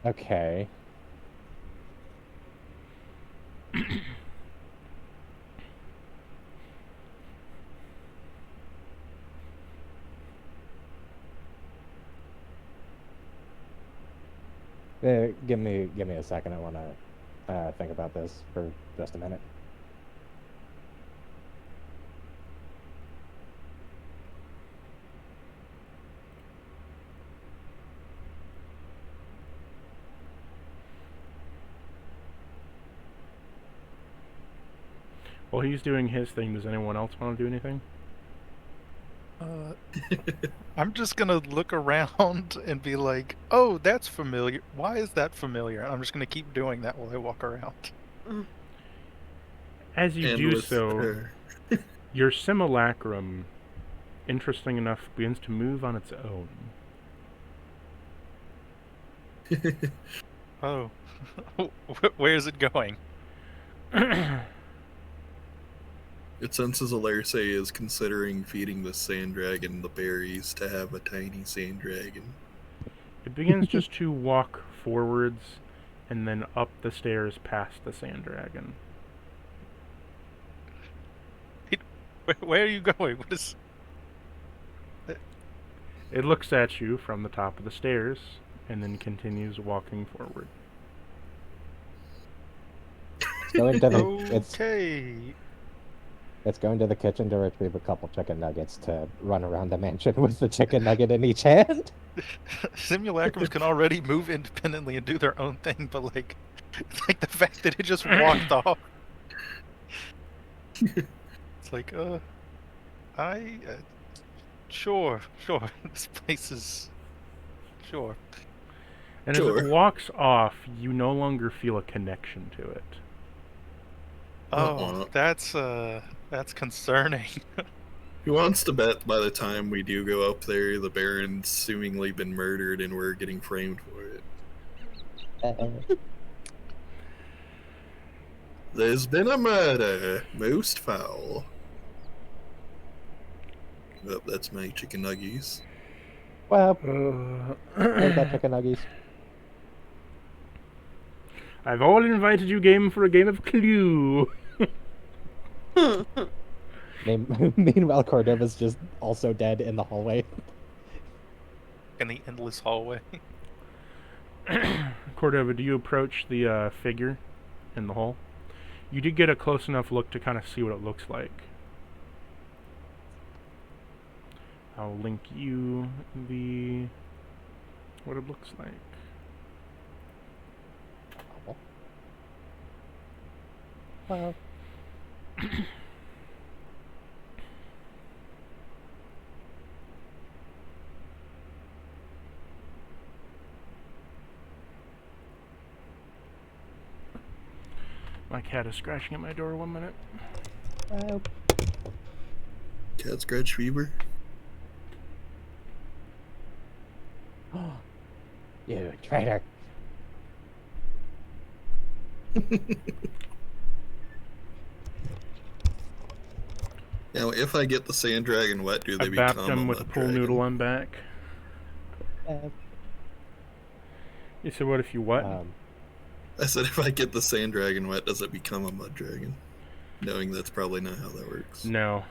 Okay. Give me a second. I want to think about this for just a minute. While he's doing his thing, does anyone else want to do anything? I'm just gonna look around and be like, "Oh, that's familiar. Why is that familiar?" I'm just gonna keep doing that while I walk around. As you And do with so, her. your simulacrum, interesting enough, begins to move on its own. Oh, where is it going? It senses Alerce is considering feeding the sand dragon the berries to have a tiny sand dragon. It begins just to walk forwards and then up the stairs past the sand dragon. Where are you going? What is? It looks at you from the top of the stairs and then continues walking forward. It's going to the, Okay. it's going to the kitchen to retrieve a couple chicken nuggets to run around the mansion with the chicken nugget in each hand. Simulacrums can already move independently and do their own thing, but like the fact that it just walked off. It's like, sure. This place is, sure. And as Sure. it walks off, you no longer feel a connection to it. Oh, that's concerning. Who wants to bet by the time we do go up there, the Baron's seemingly been murdered and we're getting framed for it? There's been a murder, most foul. Oh, that's my chicken nuggies. Well, there's that chicken nuggies. I've all invited you game for a game of Clue. Meanwhile, Cordova's just also dead in the hallway. In the endless hallway. Cordova, do you approach the figure in the hall? You did get a close enough look to kind of see what it looks like. I'll link you what it looks like. Well, My cat is scratching at my door. 1 minute. Cat scratch fever? You traitor. Now, if I get the sand dragon wet, do they I become bapped him with a mud pool dragon? noodle on back. You said what if you what? I said if I get the sand dragon wet, does it become a mud dragon? Knowing that's probably not how that works. No,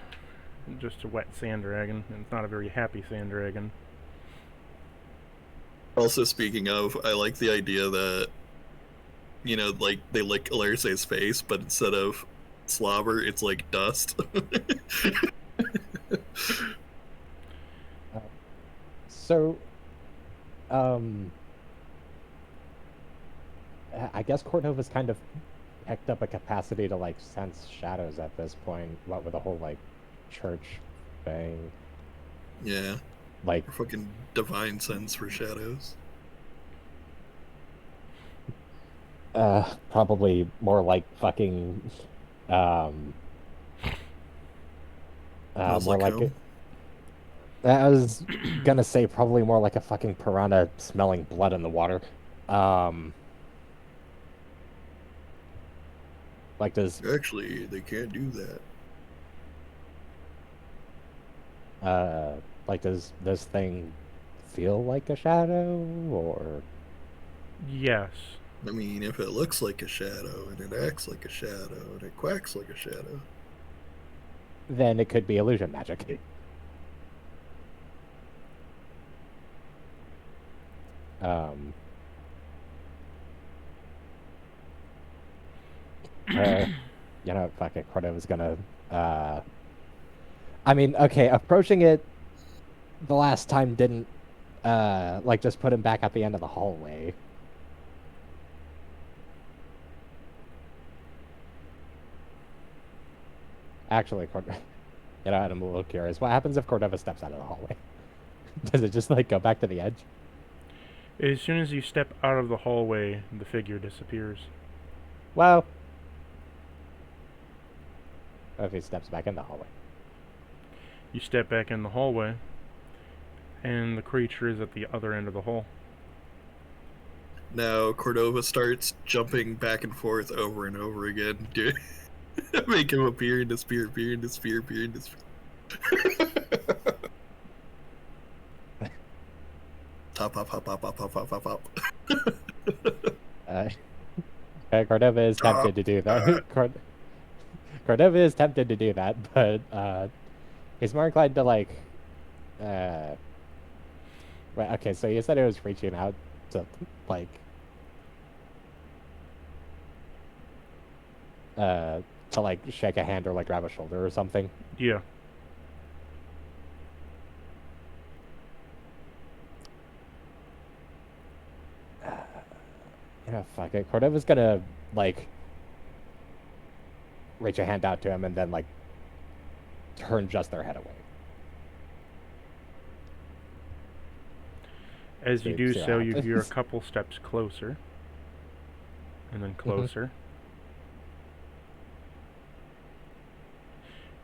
just a wet sand dragon, and it's not a very happy sand dragon. Also, speaking of, I like the idea that, like, they lick Alerce's face, but instead of slobber, it's like dust. So, I guess Cordova's kind of picked up a capacity to, like, sense shadows at this point, what with the whole, like, church thing. Yeah. Like, Fucking divine sense for shadows. probably more like fucking, more like home. I was gonna say probably more like a fucking piranha smelling blood in the water. Like does Actually, they can't do that. like does this thing feel like a shadow or? Yes. I mean, if it looks like a shadow, and it acts like a shadow, and it quacks like a shadow. Then it could be illusion magic. You know, fuck it, Cordova's gonna, I mean, okay, approaching it the last time didn't, like, just put him back at the end of the hallway. Actually, you know, I'm a little curious. What happens if Cordova steps out of the hallway? Does it just, like, go back to the edge? As soon as you step out of the hallway, the figure disappears. Well, what if he steps back in the hallway? You step back in the hallway, and the creature is at the other end of the hall. Now, Cordova starts jumping back and forth over and over again, dude. Make him appear and disappear, appear and disappear, appear and disappear. Top, hop, hop, hop, hop, hop, hop, hop, hop. Cordova is tempted to do that. Cordova is tempted to do that, but he's more inclined to, like, well, okay, so you said it was reaching out to, like, to, like, shake a hand or, like, grab a shoulder or something. Yeah. Yeah, fuck it. Cordova's gonna, like, reach a hand out to him and then, like, turn just their head away. As you do See so, what you veer a happens. couple steps closer, and then closer.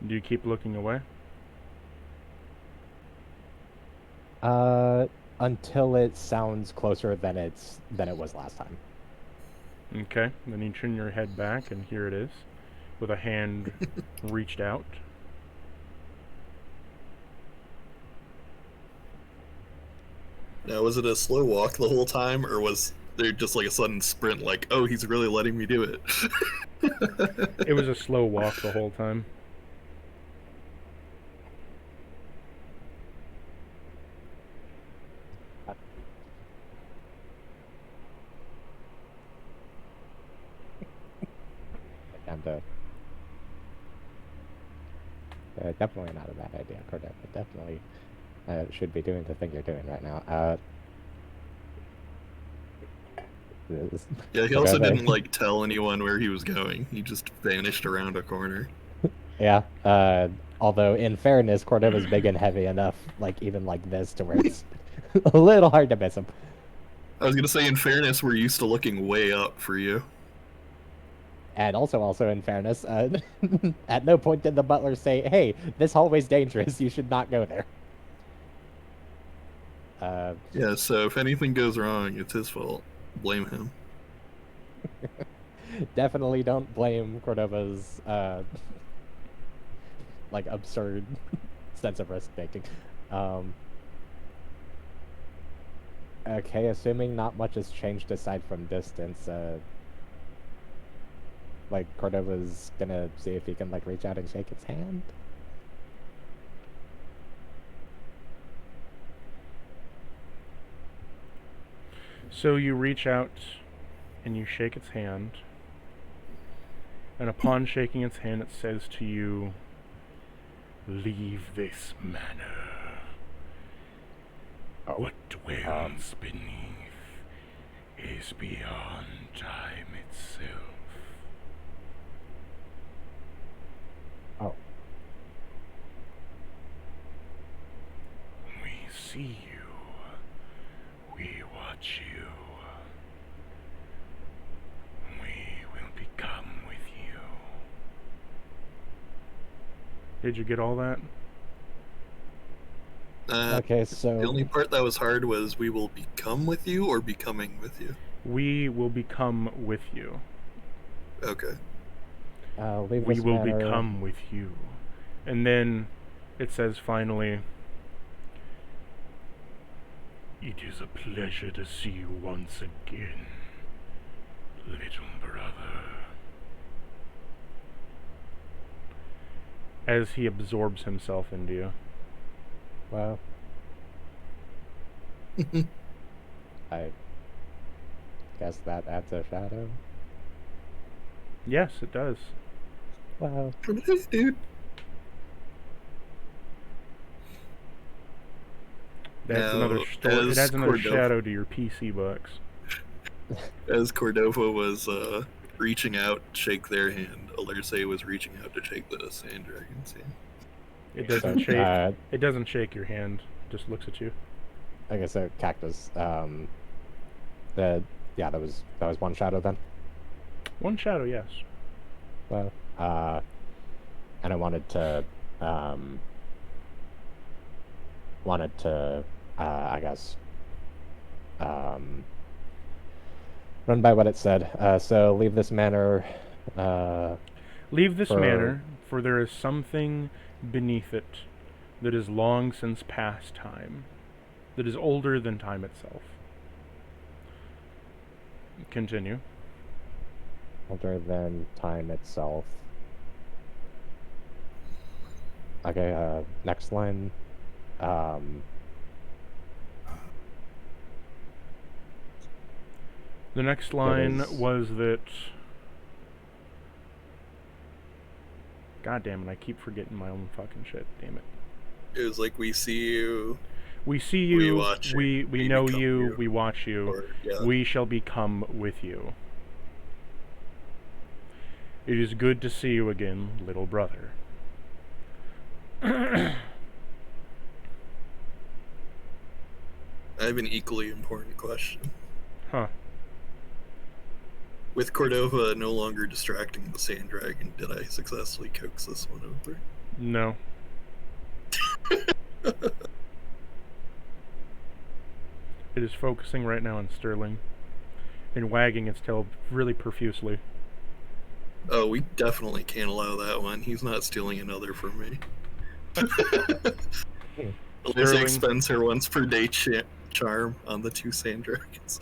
Do you keep looking away? Until it sounds closer than it was last time. Okay, then you turn your head back, and here it is, with a hand reached out. Now, was it a slow walk the whole time, or was there just like a sudden sprint, like, oh, he's really letting me do it? It was a slow walk the whole time. And definitely not a bad idea, Cordova. Definitely should be doing the thing you're doing right now. Yeah, he also didn't like tell anyone where he was going. He just vanished around a corner. Yeah. Although in fairness, Cordova's big and heavy enough, like even like this, to where it's a little hard to miss him. I was gonna say, in fairness, we're used to looking way up for you. And also in fairness, at no point did the butler say, "Hey, this hallway's dangerous. You should not go there." Yeah, so if anything goes wrong, it's his fault. Blame him. Definitely don't blame Cordova's like absurd sense of risk taking. Okay, assuming not much has changed aside from distance, like Cordova's gonna see if he can like reach out and shake its hand. So you reach out and you shake its hand, and upon shaking its hand, it says to you, "Leave this manor. Oh. What dwells beneath is beyond time itself." Oh. We see you. We watch you. We will become with you. Did you get all that? Okay, so The only part that was hard was we will become with you or becoming with you. We will become with you. Okay. leave We this will manor. become with you. And then it says finally, "It is a pleasure to see you once again, little brother." As he absorbs himself into you. Well, I guess that adds a shadow. Yes, it does. Well, Dude. That's Now, another story. It as adds another Cordova- shadow to your PC books. As Cordova was reaching out to shake their hand, Alerce was reaching out to shake the sand dragon's hand. It doesn't So, shake. It doesn't shake your hand. It just looks at you. I guess a cactus. That was one shadow then. One shadow, yes. Well, and I wanted to, I guess, run by what it said. So leave this manor. Leave this For- manor, for there is something beneath it that is long since past time, that is older than time itself. Continue. Older than time itself. Okay, next line. The next line is- was that... God damn it, I keep forgetting my own fucking shit, damn it. It was like, we see you, We see We you, watch you, we we know become you, you. we watch you, or yeah. we shall become with you. It is good to see you again, little brother. I have an equally important question. Huh. With Cordova no longer distracting the sand dragon, did I successfully coax this one over? No. It is focusing right now on Sterling and wagging its tail really profusely. Oh, we definitely can't allow that one. He's not stealing another from me. Alyssa Sterling. expends her once per day charm on the two sand dragons.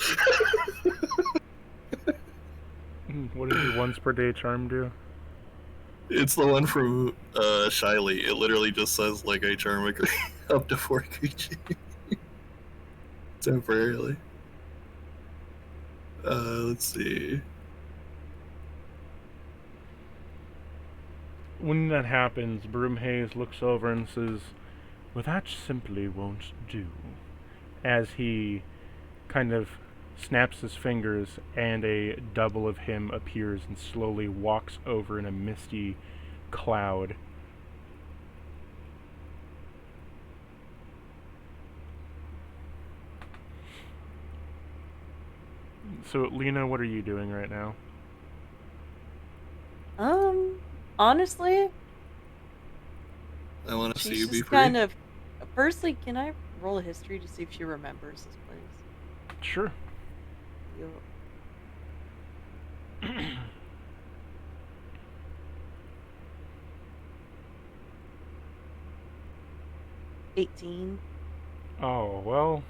What does your once per day charm do? It's the one from Shyly. It literally just says, like, I charm a up to 4 creatures. Temporarily. Let's see. When that happens, Broomhaze looks over and says, "Well, that simply won't do." As he kind of snaps his fingers and a double of him appears and slowly walks over in a misty cloud. So, Lena, what are you doing right now? Honestly, I want to see she's you be just free. kind of. Firstly, can I roll a history to see if she remembers this place? Sure. Yo. 18. Oh, well,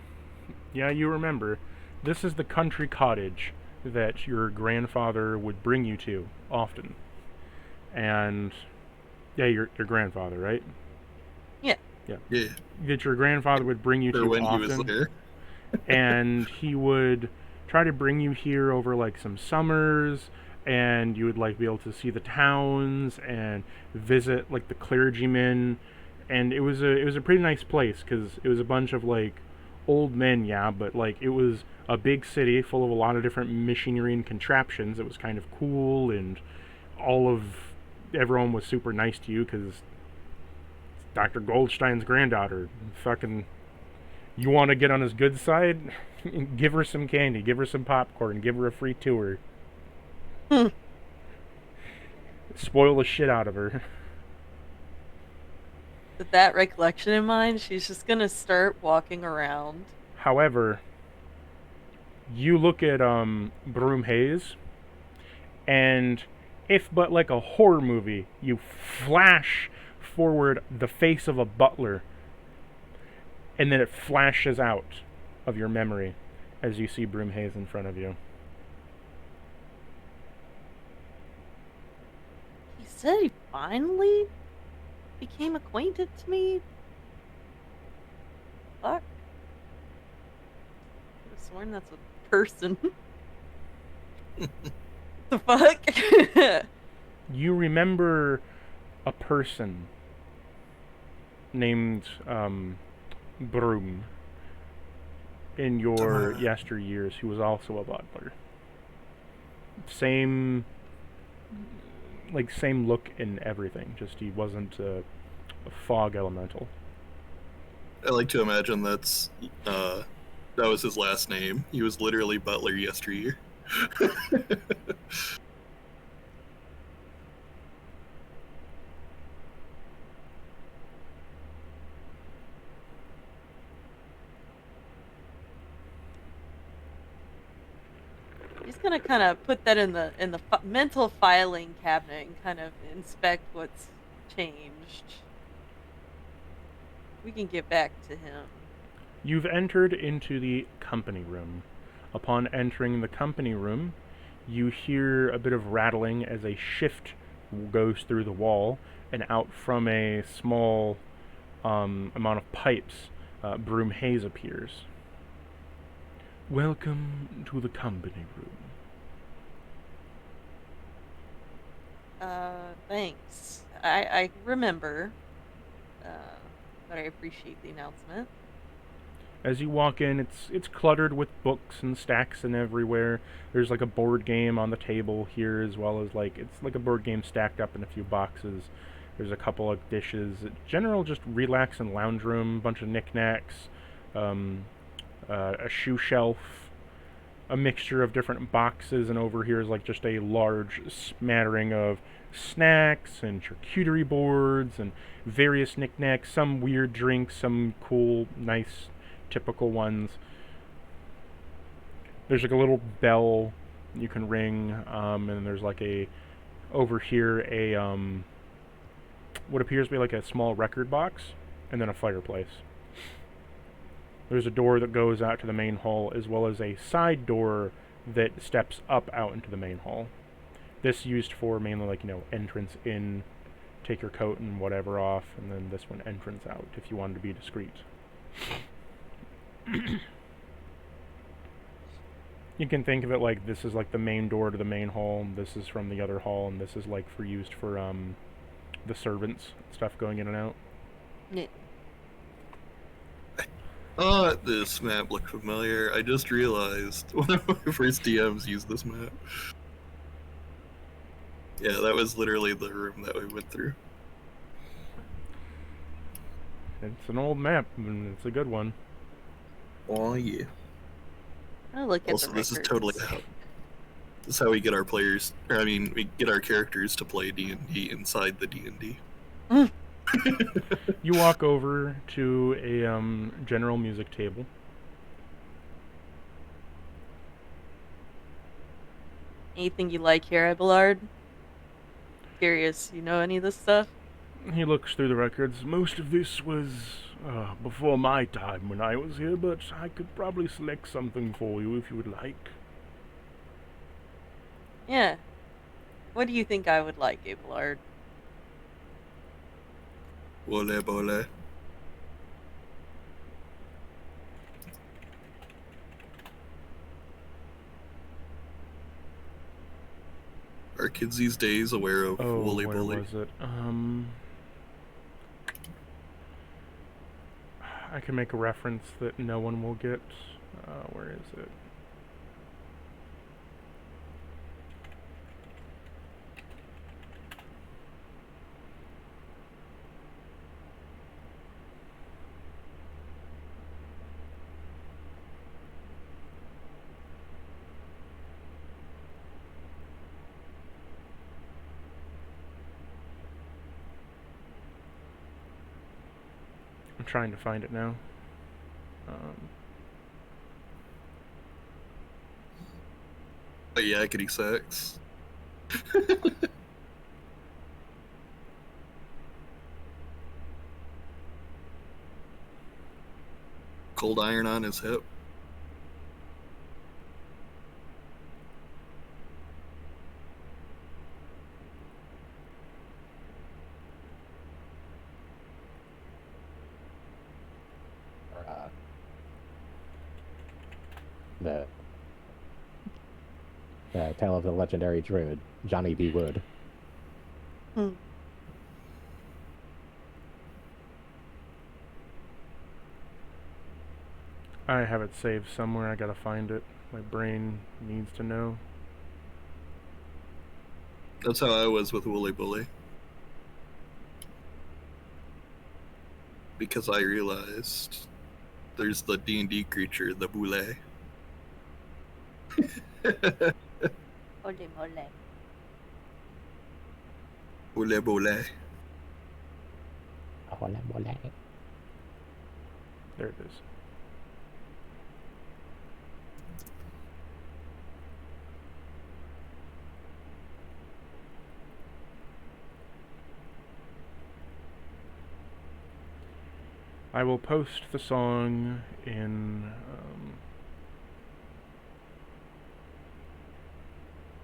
yeah, you remember. This is the country cottage that your grandfather would bring you to often. And yeah, your grandfather, right? Yeah. Yeah. That your grandfather would bring you Or to when often. he was there. And he would try to bring you here over like some summers, and you would like be able to see the towns and visit like the clergymen, and it was a pretty nice place because it was a bunch of like old men, yeah, but like it was a big city full of a lot of different machinery and contraptions. It was kind of cool, and everyone was super nice to you because Dr. Goldstein's granddaughter. Fucking, you want to get on his good side? Give her some candy, give her some popcorn, give her a free tour. Spoil the shit out of her. With that recollection in mind, she's just gonna start walking around. However, you look at Broomhaze, and if but like a horror movie, you flash forward the face of a butler, and then it flashes out of your memory as you see Broomhaze in front of you. He said he finally became acquainted to me. Fuck. I could have sworn that's a person. The fuck? You remember a person named Broom in your yesteryears who was also a butler. Same look and everything, just he wasn't a fog elemental. I like to imagine that was his last name. He was literally Butler yesteryear. He's gonna kind of put that in the mental filing cabinet and kind of inspect what's changed. We can get back to him. You've entered into the company room. Upon entering the company room, you hear a bit of rattling as a shift goes through the wall, and out from a small amount of pipes, Broomhaze appears. Welcome to the company room. Thanks. I remember, but I appreciate the announcement. As you walk in, it's cluttered with books and stacks and everywhere. There's like a board game on the table here, as well as it's like a board game stacked up in a few boxes. There's a couple of dishes. General just relax and lounge room, bunch of knickknacks, a shoe shelf, a mixture of different boxes, and over here is like just a large smattering of snacks and charcuterie boards and various knickknacks, some weird drinks, some cool, nice, typical ones. There's like a little bell you can ring, and there's like over here what appears to be like a small record box, and then a fireplace. There's a door that goes out to the main hall, as well as a side door that steps up out into the main hall. This used for mainly entrance in, take your coat and whatever off, and then this one entrance out if you wanted to be discreet. You can think of it like this is like the main door to the main hall, and this is from the other hall, and this is like used for the servants, stuff going in and out. Yeah. This map looked familiar. I just realized one of my first DMs used this map. Yeah, that was literally the room that we went through. It's an old map, and it's a good one. Oh yeah. I'll look at Also, the this is records. totally how. This is how we get our players. Or, I mean, we get our characters to play D&D inside the D&D. You walk over to a general music table. Anything you like here, Abelard? Curious, you know any of this stuff? He looks through the records. Most of this was before my time when I was here, but I could probably select something for you if you would like. Yeah. What do you think I would like, Abelard? Wole bole. Are kids these days aware of Oh, Wooly where Bully? was it? I can make a reference that no one will get. Where is it? I'm trying to find it now. But yakety sax. Cold iron on his hip. Or, the tale of the legendary druid, Johnny B. Wood. Hmm. I have it saved somewhere. I gotta find it. My brain needs to know. That's how I was with Wooly Bully. Because I realized there's the D&D creature, the Boule. Ole mole. Boule Boule. There it is. I will post the song in.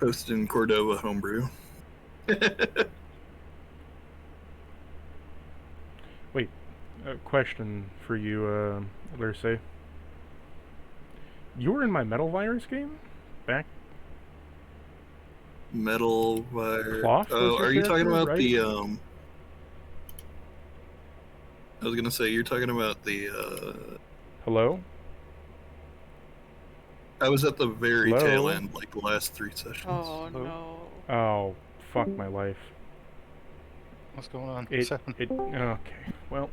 Posted in Cordova Homebrew. Wait, a question for you, Lurse. You were in my Metal Virus game? Back? Metal Fire. Cloth was Oh, your are you talking character, about right? the I was gonna say you're talking about the Hello? I was at the very Hello? tail end, like the last 3 sessions. Oh Hello? no. Oh, fuck my life. What's going on? It, What's happening? okay, well,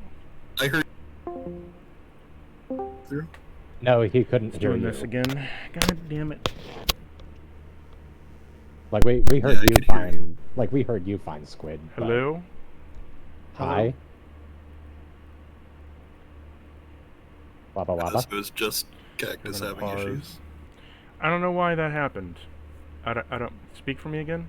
I heard through. No, he couldn't it's hear doing you. this again. God damn it. Like we heard I you could hear find like we heard you find squid. but- Hello? Hi. Wabba wabba. So it was just Cactus Gonna having pause. issues. I don't know why that happened. I don't speak for me again?